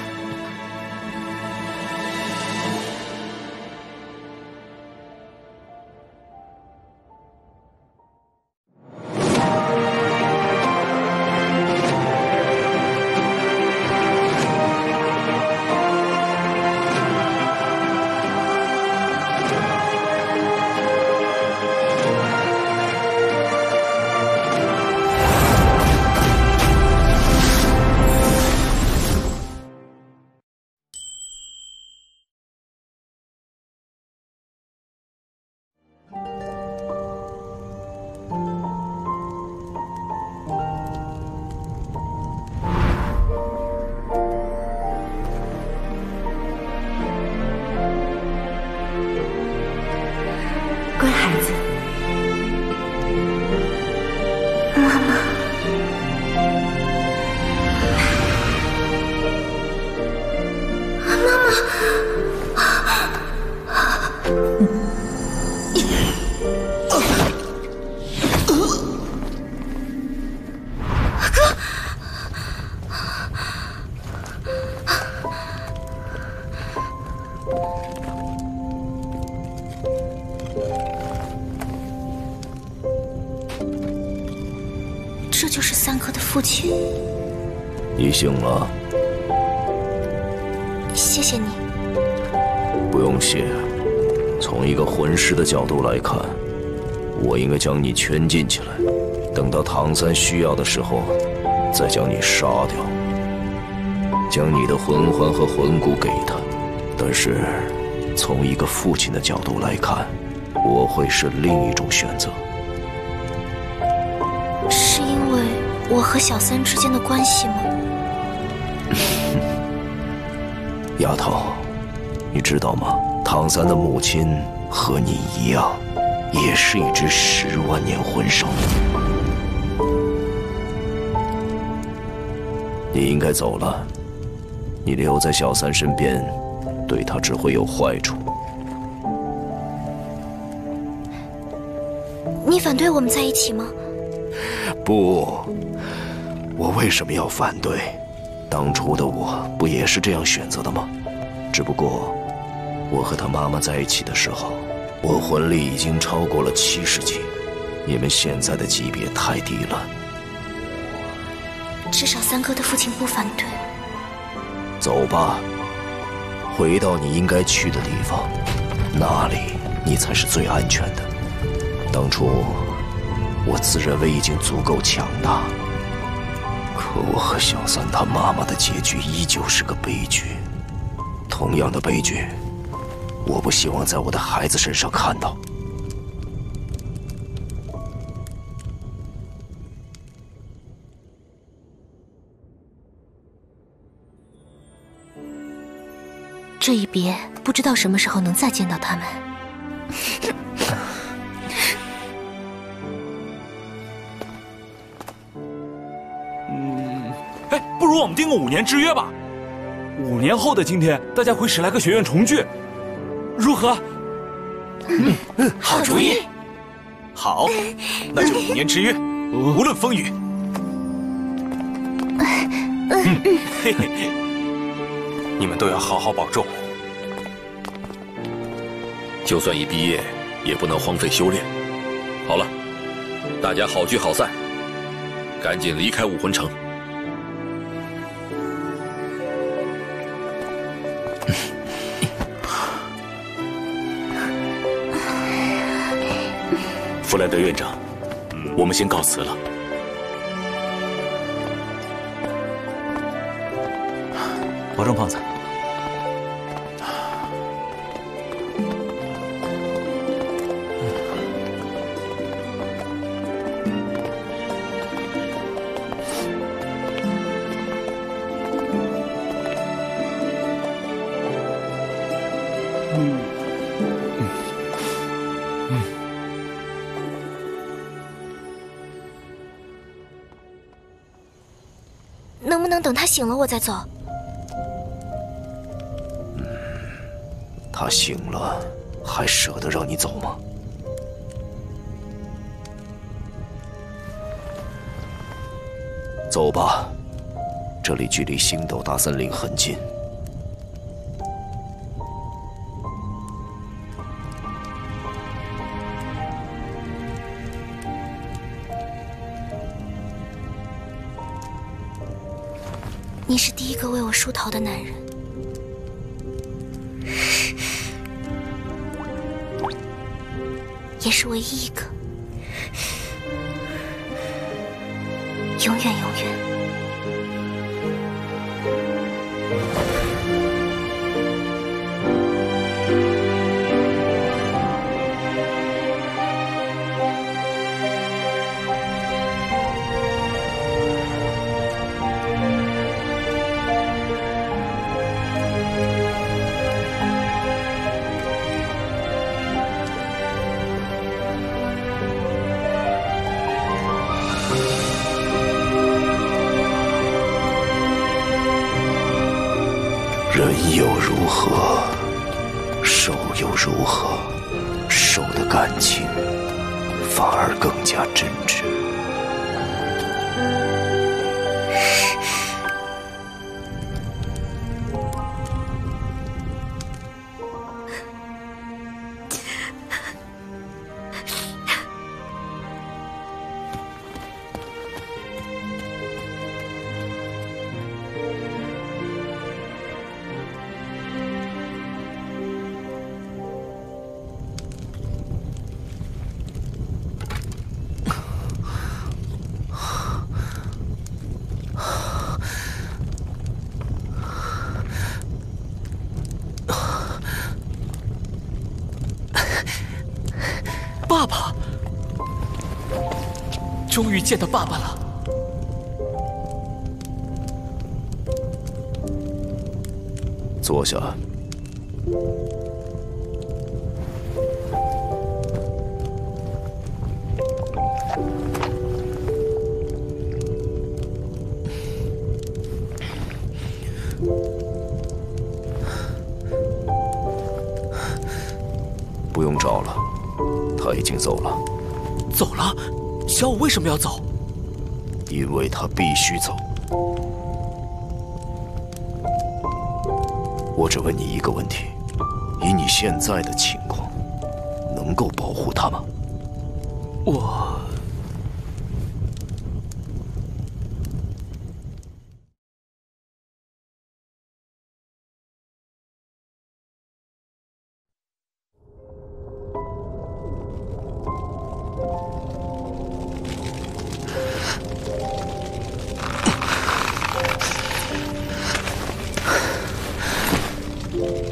Speaker 15: 乖孩子，妈妈，妈妈，哥。这就是三哥的父亲。
Speaker 17: 你醒了，
Speaker 15: 谢谢你。
Speaker 17: 不用谢。从一个魂师的角度来看，我应该将你圈禁起来，等到唐三需要的时候，再将你杀掉，将你的魂环和魂骨给他。但是，从一个父亲的角度来看，我会是另一种选择。
Speaker 15: 是因为我和小三之间的关系吗？
Speaker 17: 丫头，你知道吗？唐三的母亲和你一样，也是一只10万年魂兽。你应该走了，你留在小三身边，对他只会有坏处。
Speaker 15: 你反对我们在一起吗？
Speaker 17: 不，我为什么要反对？当初的我不也是这样选择的吗？只不过，我和他妈妈在一起的时候，我魂力已经超过了70级，你们现在的级别太低了。
Speaker 15: 至少三哥的父亲不反对。
Speaker 17: 走吧，回到你应该去的地方，那里你才是最安全的。当初，我自认为已经足够强大，可我和小三他妈妈的结局依旧是个悲剧。同样的悲剧，我不希望在我的孩子身上看到。
Speaker 15: 这一别，不知道什么时候能再见到他们。
Speaker 21: 不如我们定个5年之约吧。5年后的今天，大家回史莱克学院重聚，如何？
Speaker 7: 好主意。好，那就5年之约，无论风雨。
Speaker 8: 嘿嘿，你们都要好好保重。
Speaker 5: 就算一毕业，也不能荒废修炼。好了，大家好聚好散，赶紧离开武魂城。
Speaker 18: 弗兰德院长，我们先告辞了。
Speaker 7: 保重，胖子。
Speaker 15: 能不能等他醒了我再走？
Speaker 17: 他醒了，还舍得让你走吗？走吧，这里距离星斗大森林很近。
Speaker 15: 你是第一个为我梳头的男人，也是唯一一个，永远永远。
Speaker 17: 人又如何，兽又如何，兽的感情反而更加真挚。
Speaker 6: 爸爸，终于见到爸爸了。
Speaker 17: 坐下。不用找了，他已经走了。
Speaker 6: 走了？小五为什么要走？
Speaker 17: 因为他必须走。我只问你一个问题：以你现在的情况，能够保护他吗？
Speaker 6: 我……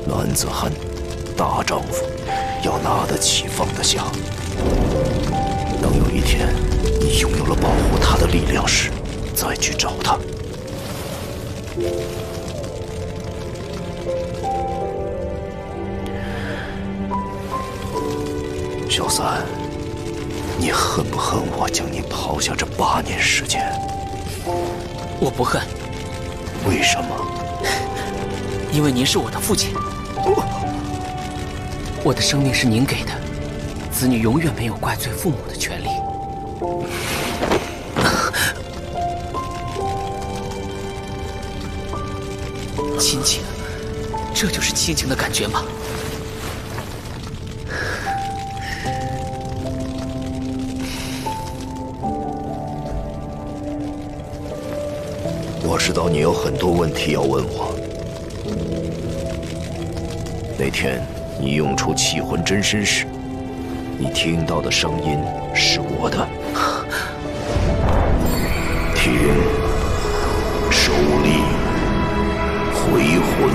Speaker 17: 男子汉，大丈夫，要拿得起放得下。等有一天你拥有了保护他的力量时，再去找他。小三，你恨不恨我将你抛下这8年时间？
Speaker 6: 我不恨。
Speaker 17: 为什么？
Speaker 6: 因为您是我的父亲。我的生命是您给的，子女永远没有怪罪父母的权利。亲情，这就是亲情的感觉吗？
Speaker 17: 我知道你有很多问题要问我。那天你用出气魂真身时，你听到的声音是我的。听，手力，回魂。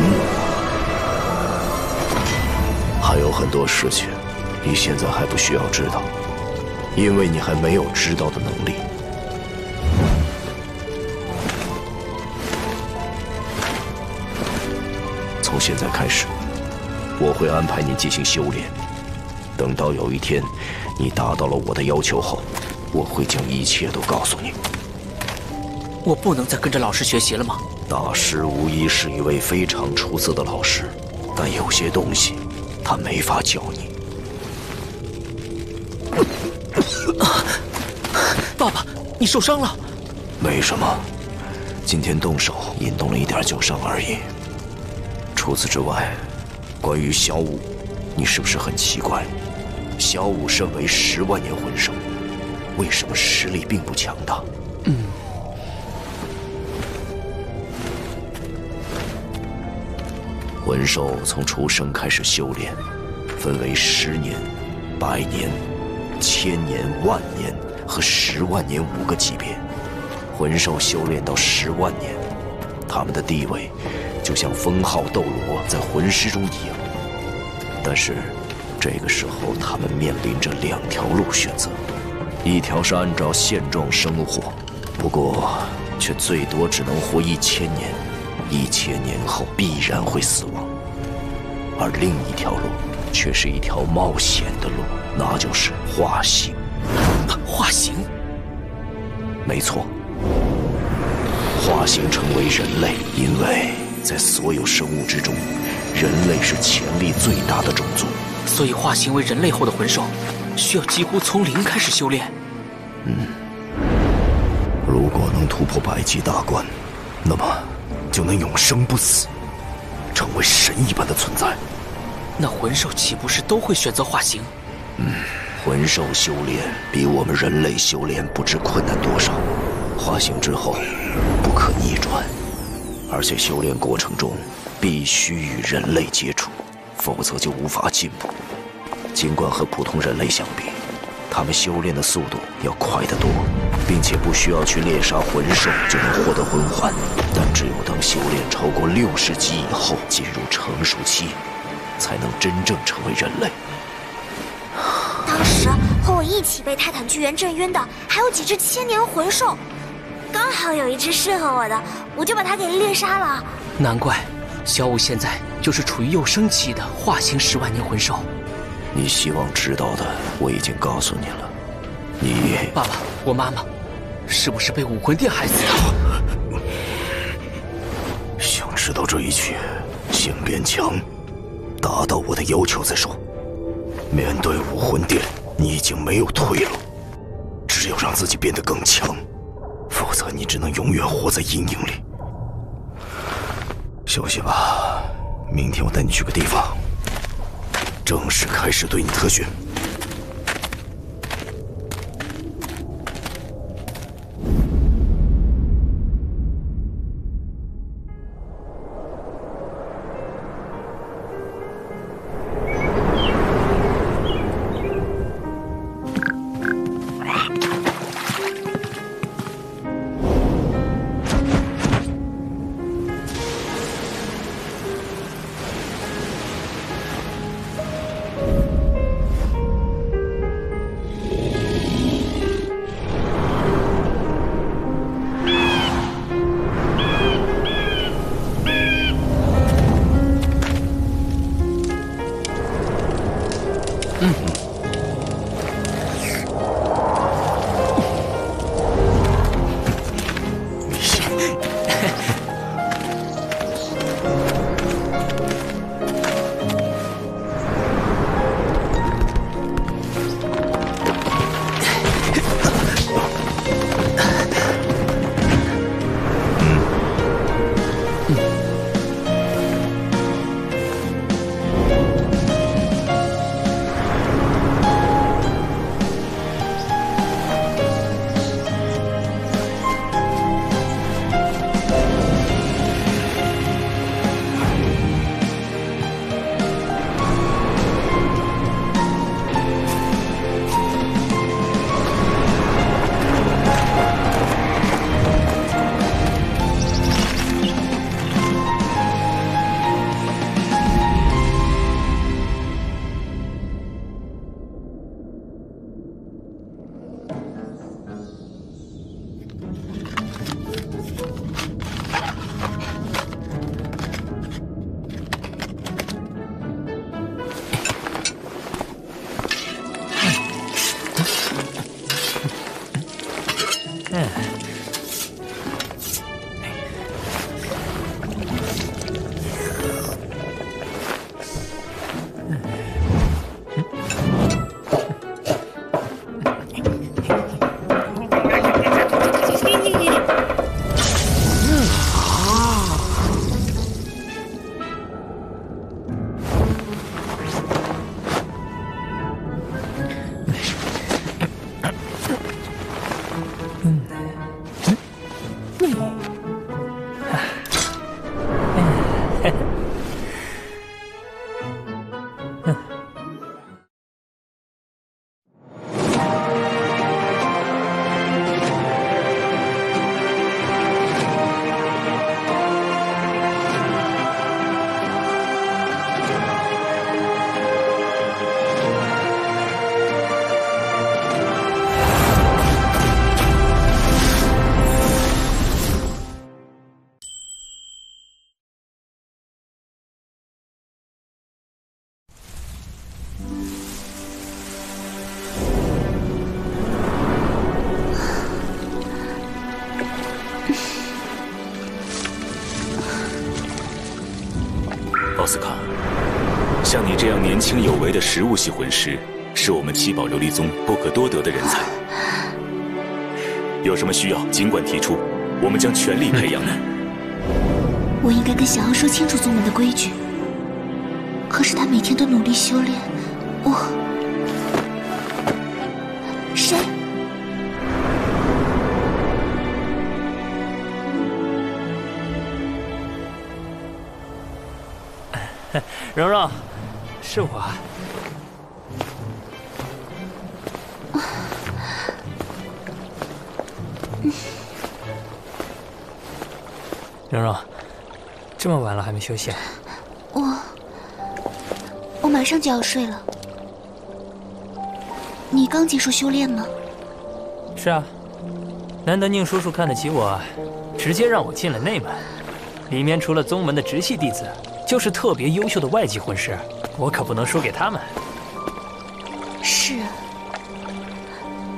Speaker 17: 还有很多事情，你现在还不需要知道，因为你还没有知道的能力。从现在开始，我会安排你进行修炼。等到有一天，你达到了我的要求后，我会将一切都告诉你。
Speaker 6: 我不能再跟着老师学习了吗？
Speaker 17: 大师无疑是一位非常出色的老师，但有些东西他没法教你。
Speaker 6: 爸爸，你受伤了？
Speaker 17: 没什么，今天动手引动了一点旧伤而已。除此之外，关于小舞，你是不是很奇怪？小舞身为10万年魂兽，为什么实力并不强大？魂兽从出生开始修炼，分为10年、100年、1000年、10000年和10万年5个级别。魂兽修炼到10万年，他们的地位就像封号斗罗在魂师中一样。但是，这个时候他们面临着2条路选择：一条是按照现状生活，不过却最多只能活1000年，1000年后必然会死亡；而另一条路却是一条冒险的路，那就是化形。
Speaker 6: 化形？
Speaker 17: 没错，化形成为人类，因为在所有生物之中，人类是潜力最大的种族。
Speaker 6: 所以化形为人类后的魂兽，需要几乎从零开始修炼。
Speaker 17: 如果能突破100级大关，那么就能永生不死，成为神一般的存在。
Speaker 6: 那魂兽岂不是都会选择化形？
Speaker 17: 魂兽修炼比我们人类修炼不知困难多少。化形之后不可逆转，而且修炼过程中必须与人类接触，否则就无法进步。尽管和普通人类相比，他们修炼的速度要快得多，并且不需要去猎杀魂兽就能获得魂环，但只有等修炼超过60级以后，进入成熟期，才能真正成为人类。
Speaker 3: 当时和我一起被泰坦巨猿震晕的，还有几只1000年魂兽，刚好有一只适合我的，我就把它给猎杀了。
Speaker 6: 难怪小舞现在就是处于幼生期的化形10万年魂兽。
Speaker 17: 你希望知道的我已经告诉你了。你
Speaker 6: 爸爸，我妈妈是不是被武魂殿害死的？
Speaker 17: 想知道这一切，先变强，达到我的要求再说。面对武魂殿，你已经没有退路，只有让自己变得更强，否则你只能永远活在阴影里。休息吧，明天我带你去个地方，正式开始对你特训。
Speaker 18: 奥斯卡，像你这样年轻有为的食物系魂师，是我们七宝琉璃宗不可多得的人才。有什么需要，尽管提出，我们将全力培养你。
Speaker 3: 我应该跟小奥说清楚宗门的规矩，可是他每天都努力修炼，谁？
Speaker 14: 蓉蓉，是我。蓉蓉，这么晚了还没休息啊？
Speaker 3: 我马上就要睡了。你刚结束修炼吗？
Speaker 14: 是啊，难得宁叔叔看得起我，直接让我进了内门。里面除了宗门的直系弟子，就是特别优秀的外籍魂师，我可不能输给他们。
Speaker 3: 是啊，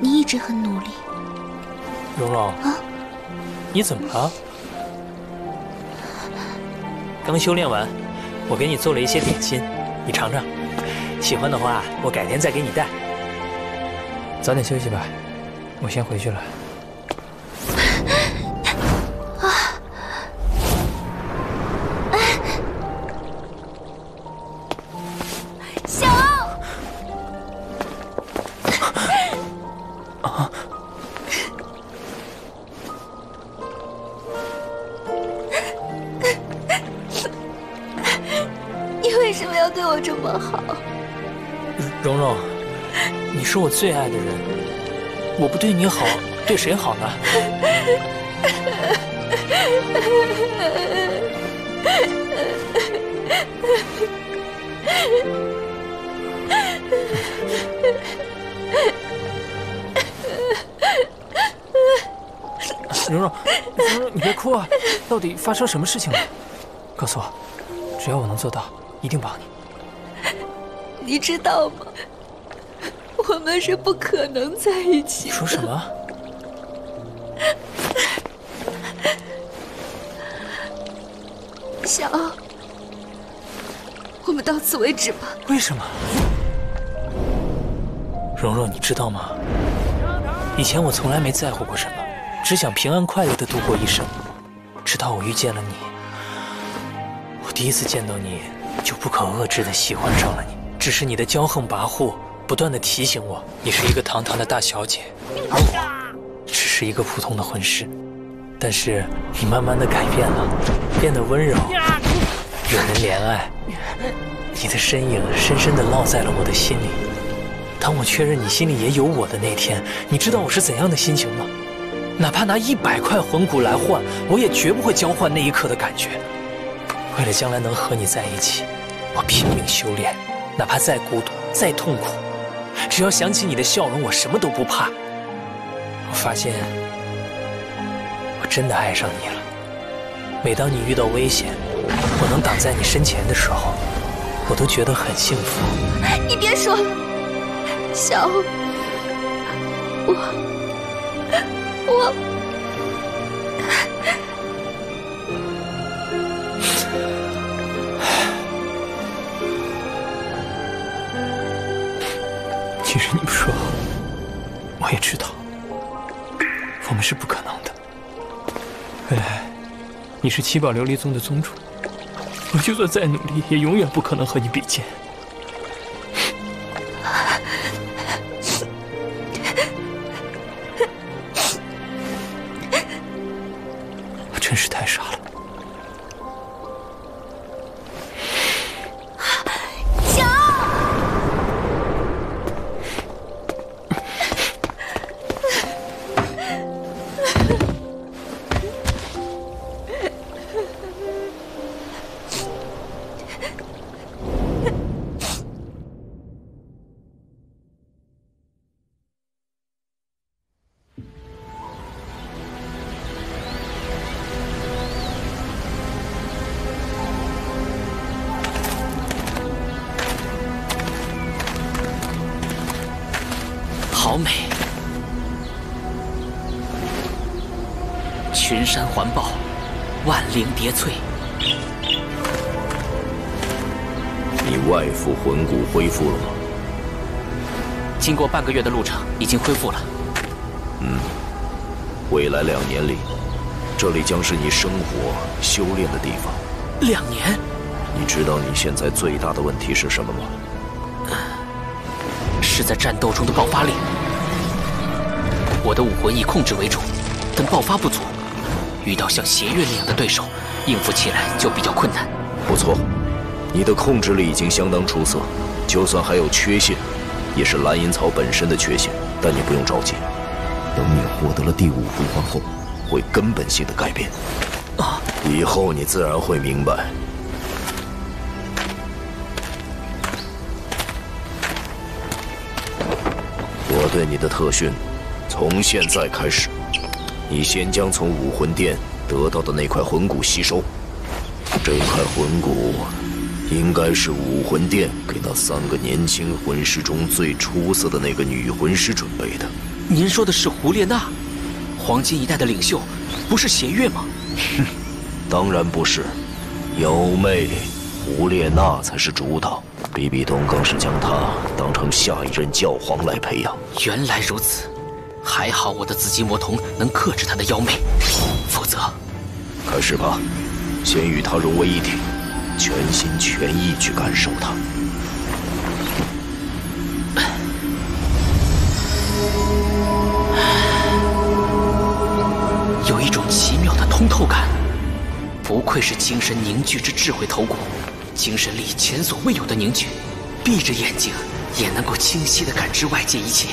Speaker 3: 你一直很努力。
Speaker 14: 蓉蓉啊，你怎么了？刚修炼完，我给你做了一些点心，你尝尝。喜欢的话，我改天再给你带。早点休息吧，我先回去了。
Speaker 3: 小奥，你为什么要对我这么好？
Speaker 14: 蓉蓉，你是我最爱的人，我不对你好，对谁好呢？蓉蓉，你别哭啊！到底发生什么事情了？告诉我，只要我能做到，一定帮你。
Speaker 3: 你知道吗？我们是不可能在一起的。
Speaker 14: 说什么？
Speaker 3: 小奥，我们到此为止吧。
Speaker 14: 为什么？蓉蓉，你知道吗？以前我从来没在乎过什么，只想平安快乐地度过一生。直到我遇见了你，我第一次见到你，就不可遏制地喜欢上了你。只是你的骄横跋扈，不断地提醒我，你是一个堂堂的大小姐，而我只是一个普通的魂师。但是你慢慢地改变了，变得温柔，惹人怜爱。你的身影深深地烙在了我的心里。当我确认你心里也有我的那天，你知道我是怎样的心情吗？哪怕拿100块魂骨来换，我也绝不会交换那一刻的感觉。为了将来能和你在一起，我拼命修炼，哪怕再孤独再痛苦，只要想起你的笑容，我什么都不怕。我发现我真的爱上你了。每当你遇到危险，我能挡在你身前的时候，我都觉得很幸福。
Speaker 3: 你别说了，小欧，我
Speaker 14: 其实你不说，我也知道，我们是不可能的。未来，你是七宝琉璃宗的宗主，我就算再努力，也永远不可能和你比肩。我真是太傻了。好美，群山环抱，万灵叠翠。
Speaker 17: 外附魂骨恢复了吗？
Speaker 6: 经过半个月的路程，已经恢复了。
Speaker 17: 未来2年里，这里将是你生活、修炼的地方。
Speaker 6: 2年？
Speaker 17: 你知道你现在最大的问题是什么吗？
Speaker 6: 是在战斗中的爆发力。我的武魂以控制为主，但爆发不足。遇到像邪月那样的对手，应付起来就比较困难。
Speaker 17: 不错，你的控制力已经相当出色，就算还有缺陷，也是蓝银草本身的缺陷。但你不用着急，等你获得了第5魂环后，会根本性的改变。以后你自然会明白。我对你的特训，从现在开始，你先将从武魂殿得到的那块魂骨吸收。这块魂骨应该是武魂殿给那3个年轻魂师中最出色的那个女魂师准备的。
Speaker 6: 您说的是胡列娜，黄金一代的领袖，不是邪月吗？
Speaker 17: 当然不是，妖媚胡列娜才是主导。比比东更是将她当成下一任教皇来培养。
Speaker 6: 原来如此，还好我的紫金魔瞳能克制她的妖媚，否则……
Speaker 17: 开始吧，先与她融为一体，全心全意去感受她。
Speaker 6: 有一种奇妙的通透感，不愧是精神凝聚之智慧头骨，精神力前所未有的凝聚，闭着眼睛也能够清晰地感知外界一切。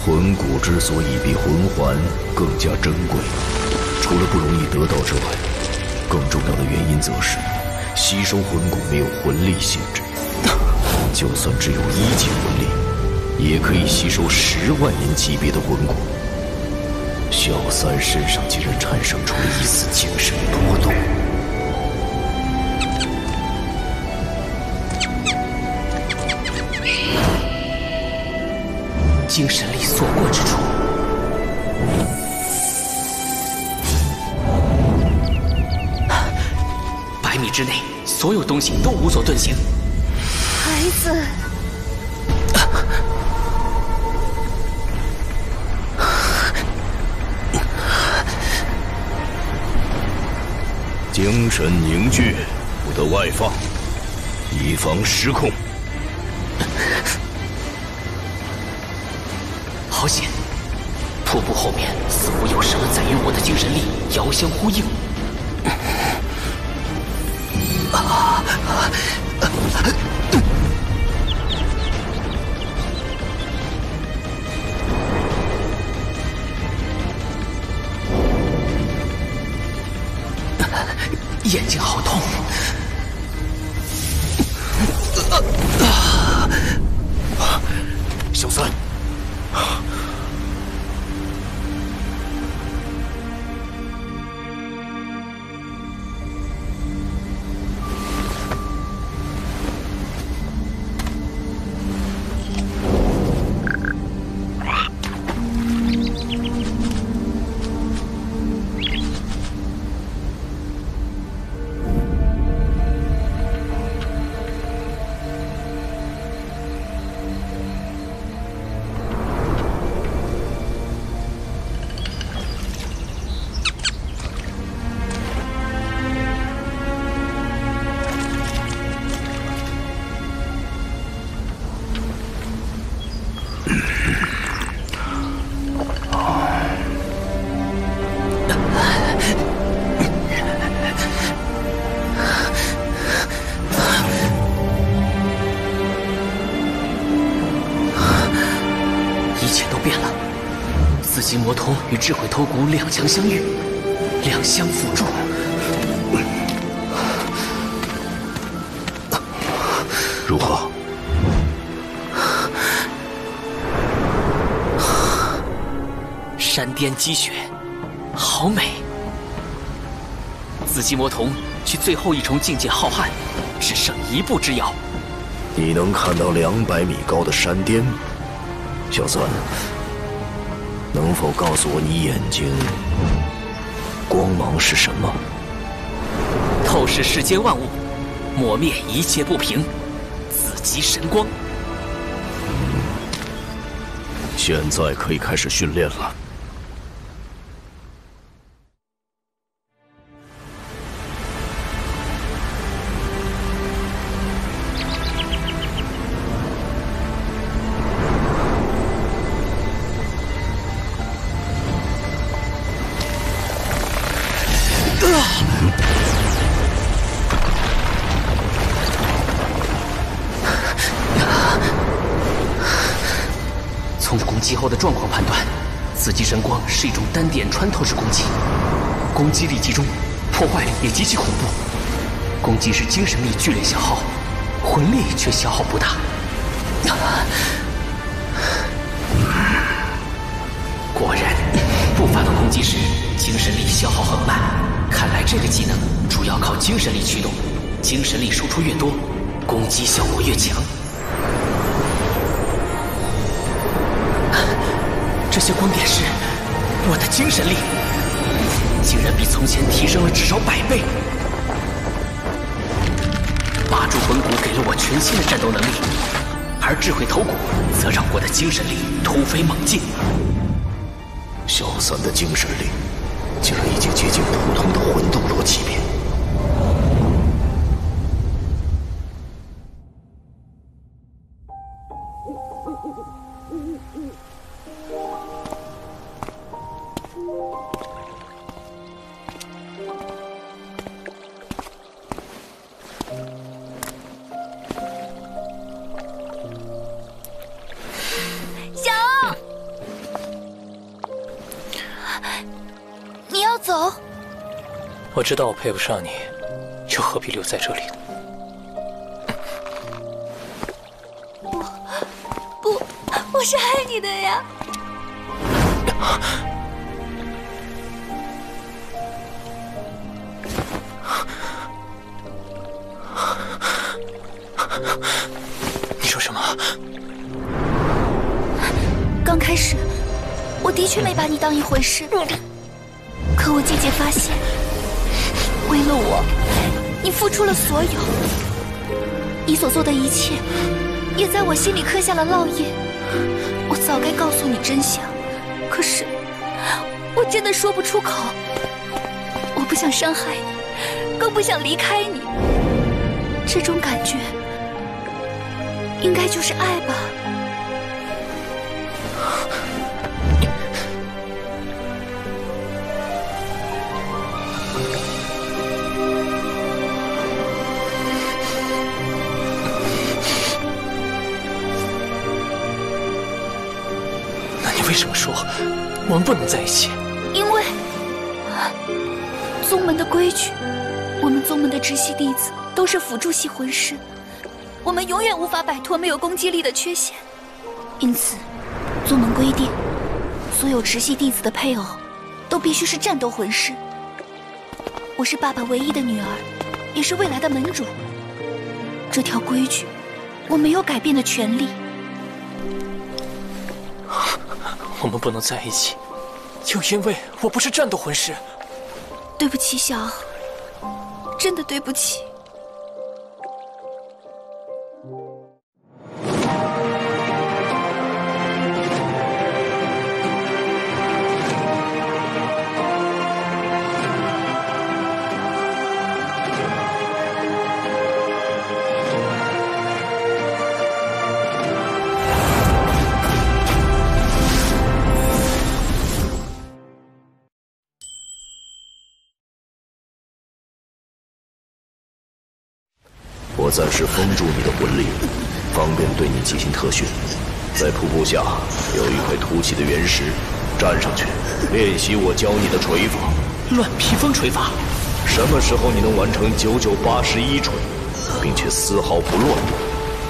Speaker 17: 魂骨之所以比魂环更加珍贵，除了不容易得到之外，更重要的原因则是吸收魂骨没有魂力限制，就算只有1级魂力，也可以吸收10万年级别的魂骨。小三身上竟然产生出了一丝精神波动。
Speaker 6: 精神力所过之处，100米之内，所有东西都无所遁形。
Speaker 15: 孩子，
Speaker 17: 精神凝聚，不得外放，以防失控。
Speaker 6: 好险！瀑布后面似乎有什么在与我的精神力遥相呼应。眼睛好痛！
Speaker 17: 小三。
Speaker 6: 紫金魔瞳与智慧头骨两强相遇，两相辅助。巅积雪，好美。紫极魔瞳距最后一重境界浩瀚，只剩一步之遥。
Speaker 17: 你能看到200米高的山巅，小三，能否告诉我你眼睛光芒是什么？
Speaker 6: 透视世间万物，抹灭一切不平，紫极神光。
Speaker 17: 现在可以开始训练了。
Speaker 6: 从攻击后的状况判断，紫极神光是一种单点穿透式攻击，攻击力集中，破坏力也极其恐怖。攻击时精神力剧烈消耗，魂力却消耗不大。果然，不发动攻击时，精神力消耗很慢。看来这个技能主要靠精神力驱动，精神力输出越多，攻击效果越强。这些光点是我的精神力，竟然比从前提升了至少100倍。八柱魂骨给了我全新的战斗能力，而智慧头骨则让我的精神力突飞猛进。
Speaker 17: 小三的精神力竟然已经接近普通的魂斗罗级别。
Speaker 3: 走。
Speaker 14: 我知道我配不上你，又何必留在这里？
Speaker 3: 不，我是爱你的呀。
Speaker 14: 你说什么？
Speaker 3: 刚开始，我的确没把你当一回事。可我渐渐发现，为了我，你付出了所有，你所做的一切，也在我心里刻下了烙印。我早该告诉你真相，可是我真的说不出口。我不想伤害你，更不想离开你。这种感觉，应该就是爱吧。
Speaker 14: 为什么说我们不能在一起？
Speaker 3: 因为宗门的规矩，我们宗门的直系弟子都是辅助系魂师，我们永远无法摆脱没有攻击力的缺陷。因此，宗门规定，所有直系弟子的配偶都必须是战斗魂师。我是爸爸唯一的女儿，也是未来的门主。这条规矩，我没有改变的权利。
Speaker 14: 我们不能在一起，就因为我不是战斗魂师。
Speaker 3: 对不起，小奥，真的对不起。
Speaker 17: 我暂时封住你的魂力，方便对你进行特训。在瀑布下有一块凸起的原石，站上去练习我教你的锤法。
Speaker 6: 乱披风锤法。
Speaker 17: 什么时候你能完成9981锤，并且丝毫不乱，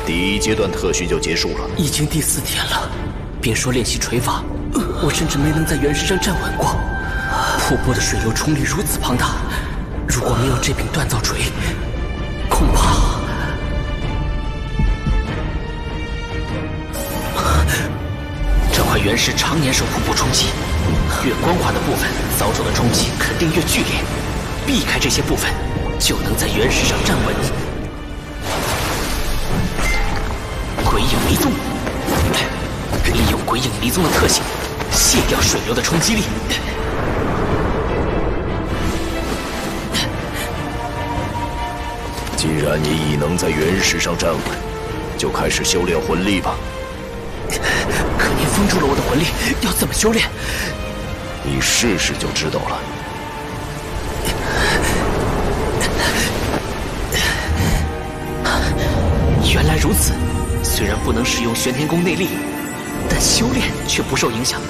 Speaker 17: 第一阶段特训就结束了。
Speaker 6: 已经第4天了，别说练习锤法，我甚至没能在原石上站稳过。瀑布的水流冲力如此庞大，如果没有这柄锻造锤，恐怕……这块原石常年受瀑布冲击，越光滑的部分遭受的冲击肯定越剧烈。避开这些部分，就能在原石上站稳。鬼影离踪，利用鬼影离踪的特性，卸掉水流的冲击力。
Speaker 17: 既然你已能在原石上站稳，就开始修炼魂力吧。
Speaker 6: 可您封住了我的魂力，要怎么修炼？
Speaker 17: 你试试就知道了。
Speaker 6: 原来如此，虽然不能使用玄天宫内力，但修炼却不受影响。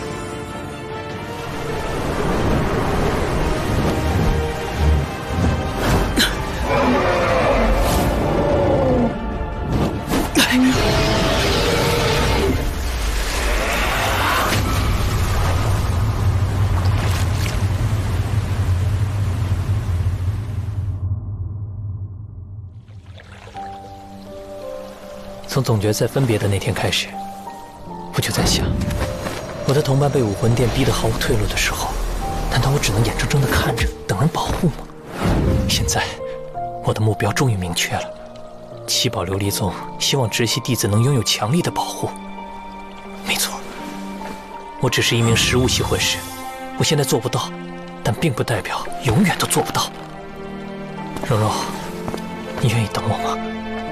Speaker 14: 从总决赛分别的那天开始，我就在想，我的同伴被武魂殿逼得毫无退路的时候，难道我只能眼睁睁地看着，等人保护吗？现在，我的目标终于明确了。七宝琉璃宗希望直系弟子能拥有强力的保护。没错，我只是一名食物系魂师，我现在做不到，但并不代表永远都做不到。蓉蓉，你愿意等我吗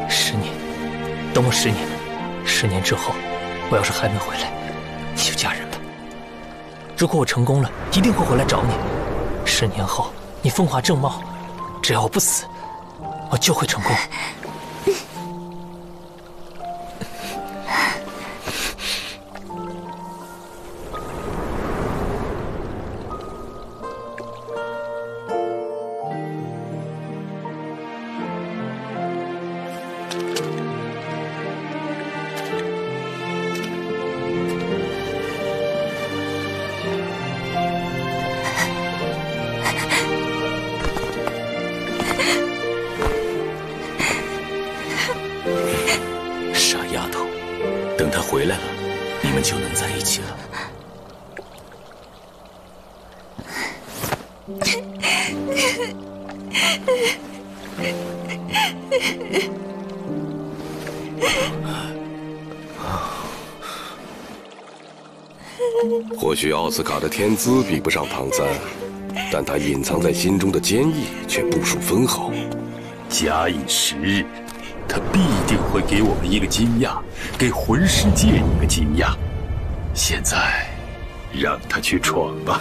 Speaker 14: ？10年。等我10年，10年之后，我要是还没回来，你就嫁人吧。如果我成功了，一定会回来找你。10年后，你风华正茂，只要我不死，我就会成功。
Speaker 18: 回来了，你们就能在一起了。
Speaker 9: 或许奥斯卡的天资比不上唐三，但他隐藏在心中的坚毅却不输分毫。
Speaker 22: 假以时日，他必定会给我们一个惊讶，给魂师界一个惊讶。现在，让他去闯吧。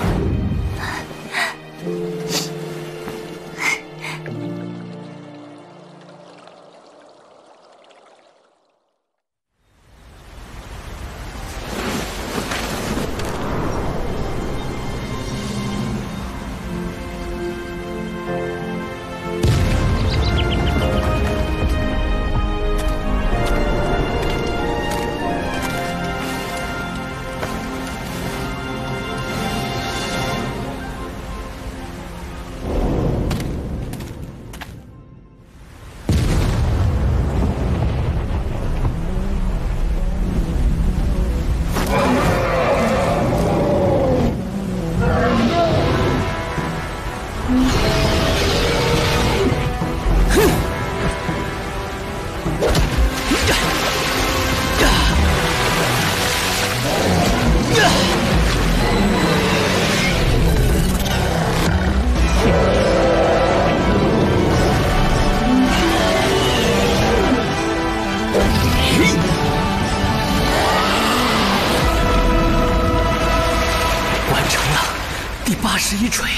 Speaker 6: 81锤。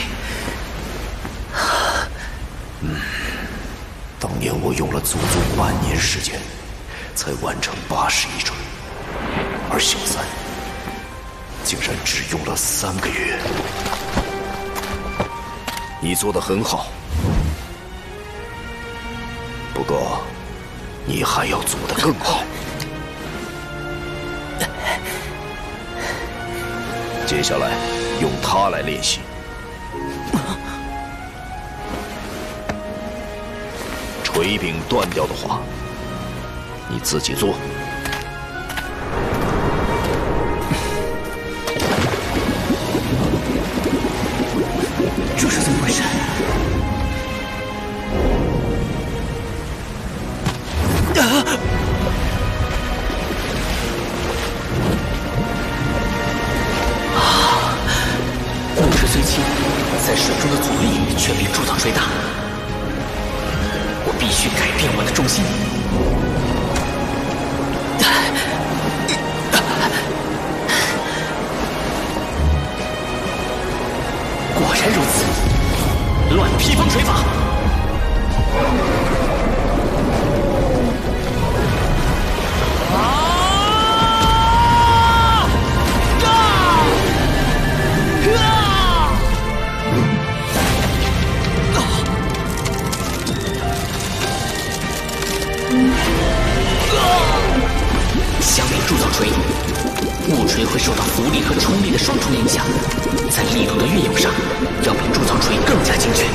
Speaker 17: 当年我用了足足半年时间，才完成81锤，而小三竟然只用了3个月。你做得很好，不过你还要做得更好。接下来用它来练习。锤柄断掉的话，你自己做。
Speaker 6: 这是怎么回事？木质虽轻，在水中的阻力却比铸造锤大。我必须改变我的重心。果然如此，乱披风锤法。相比铸造锤，木锤会受到浮力和冲力的双重影响，在力度的运用上要比铸造锤更加精确。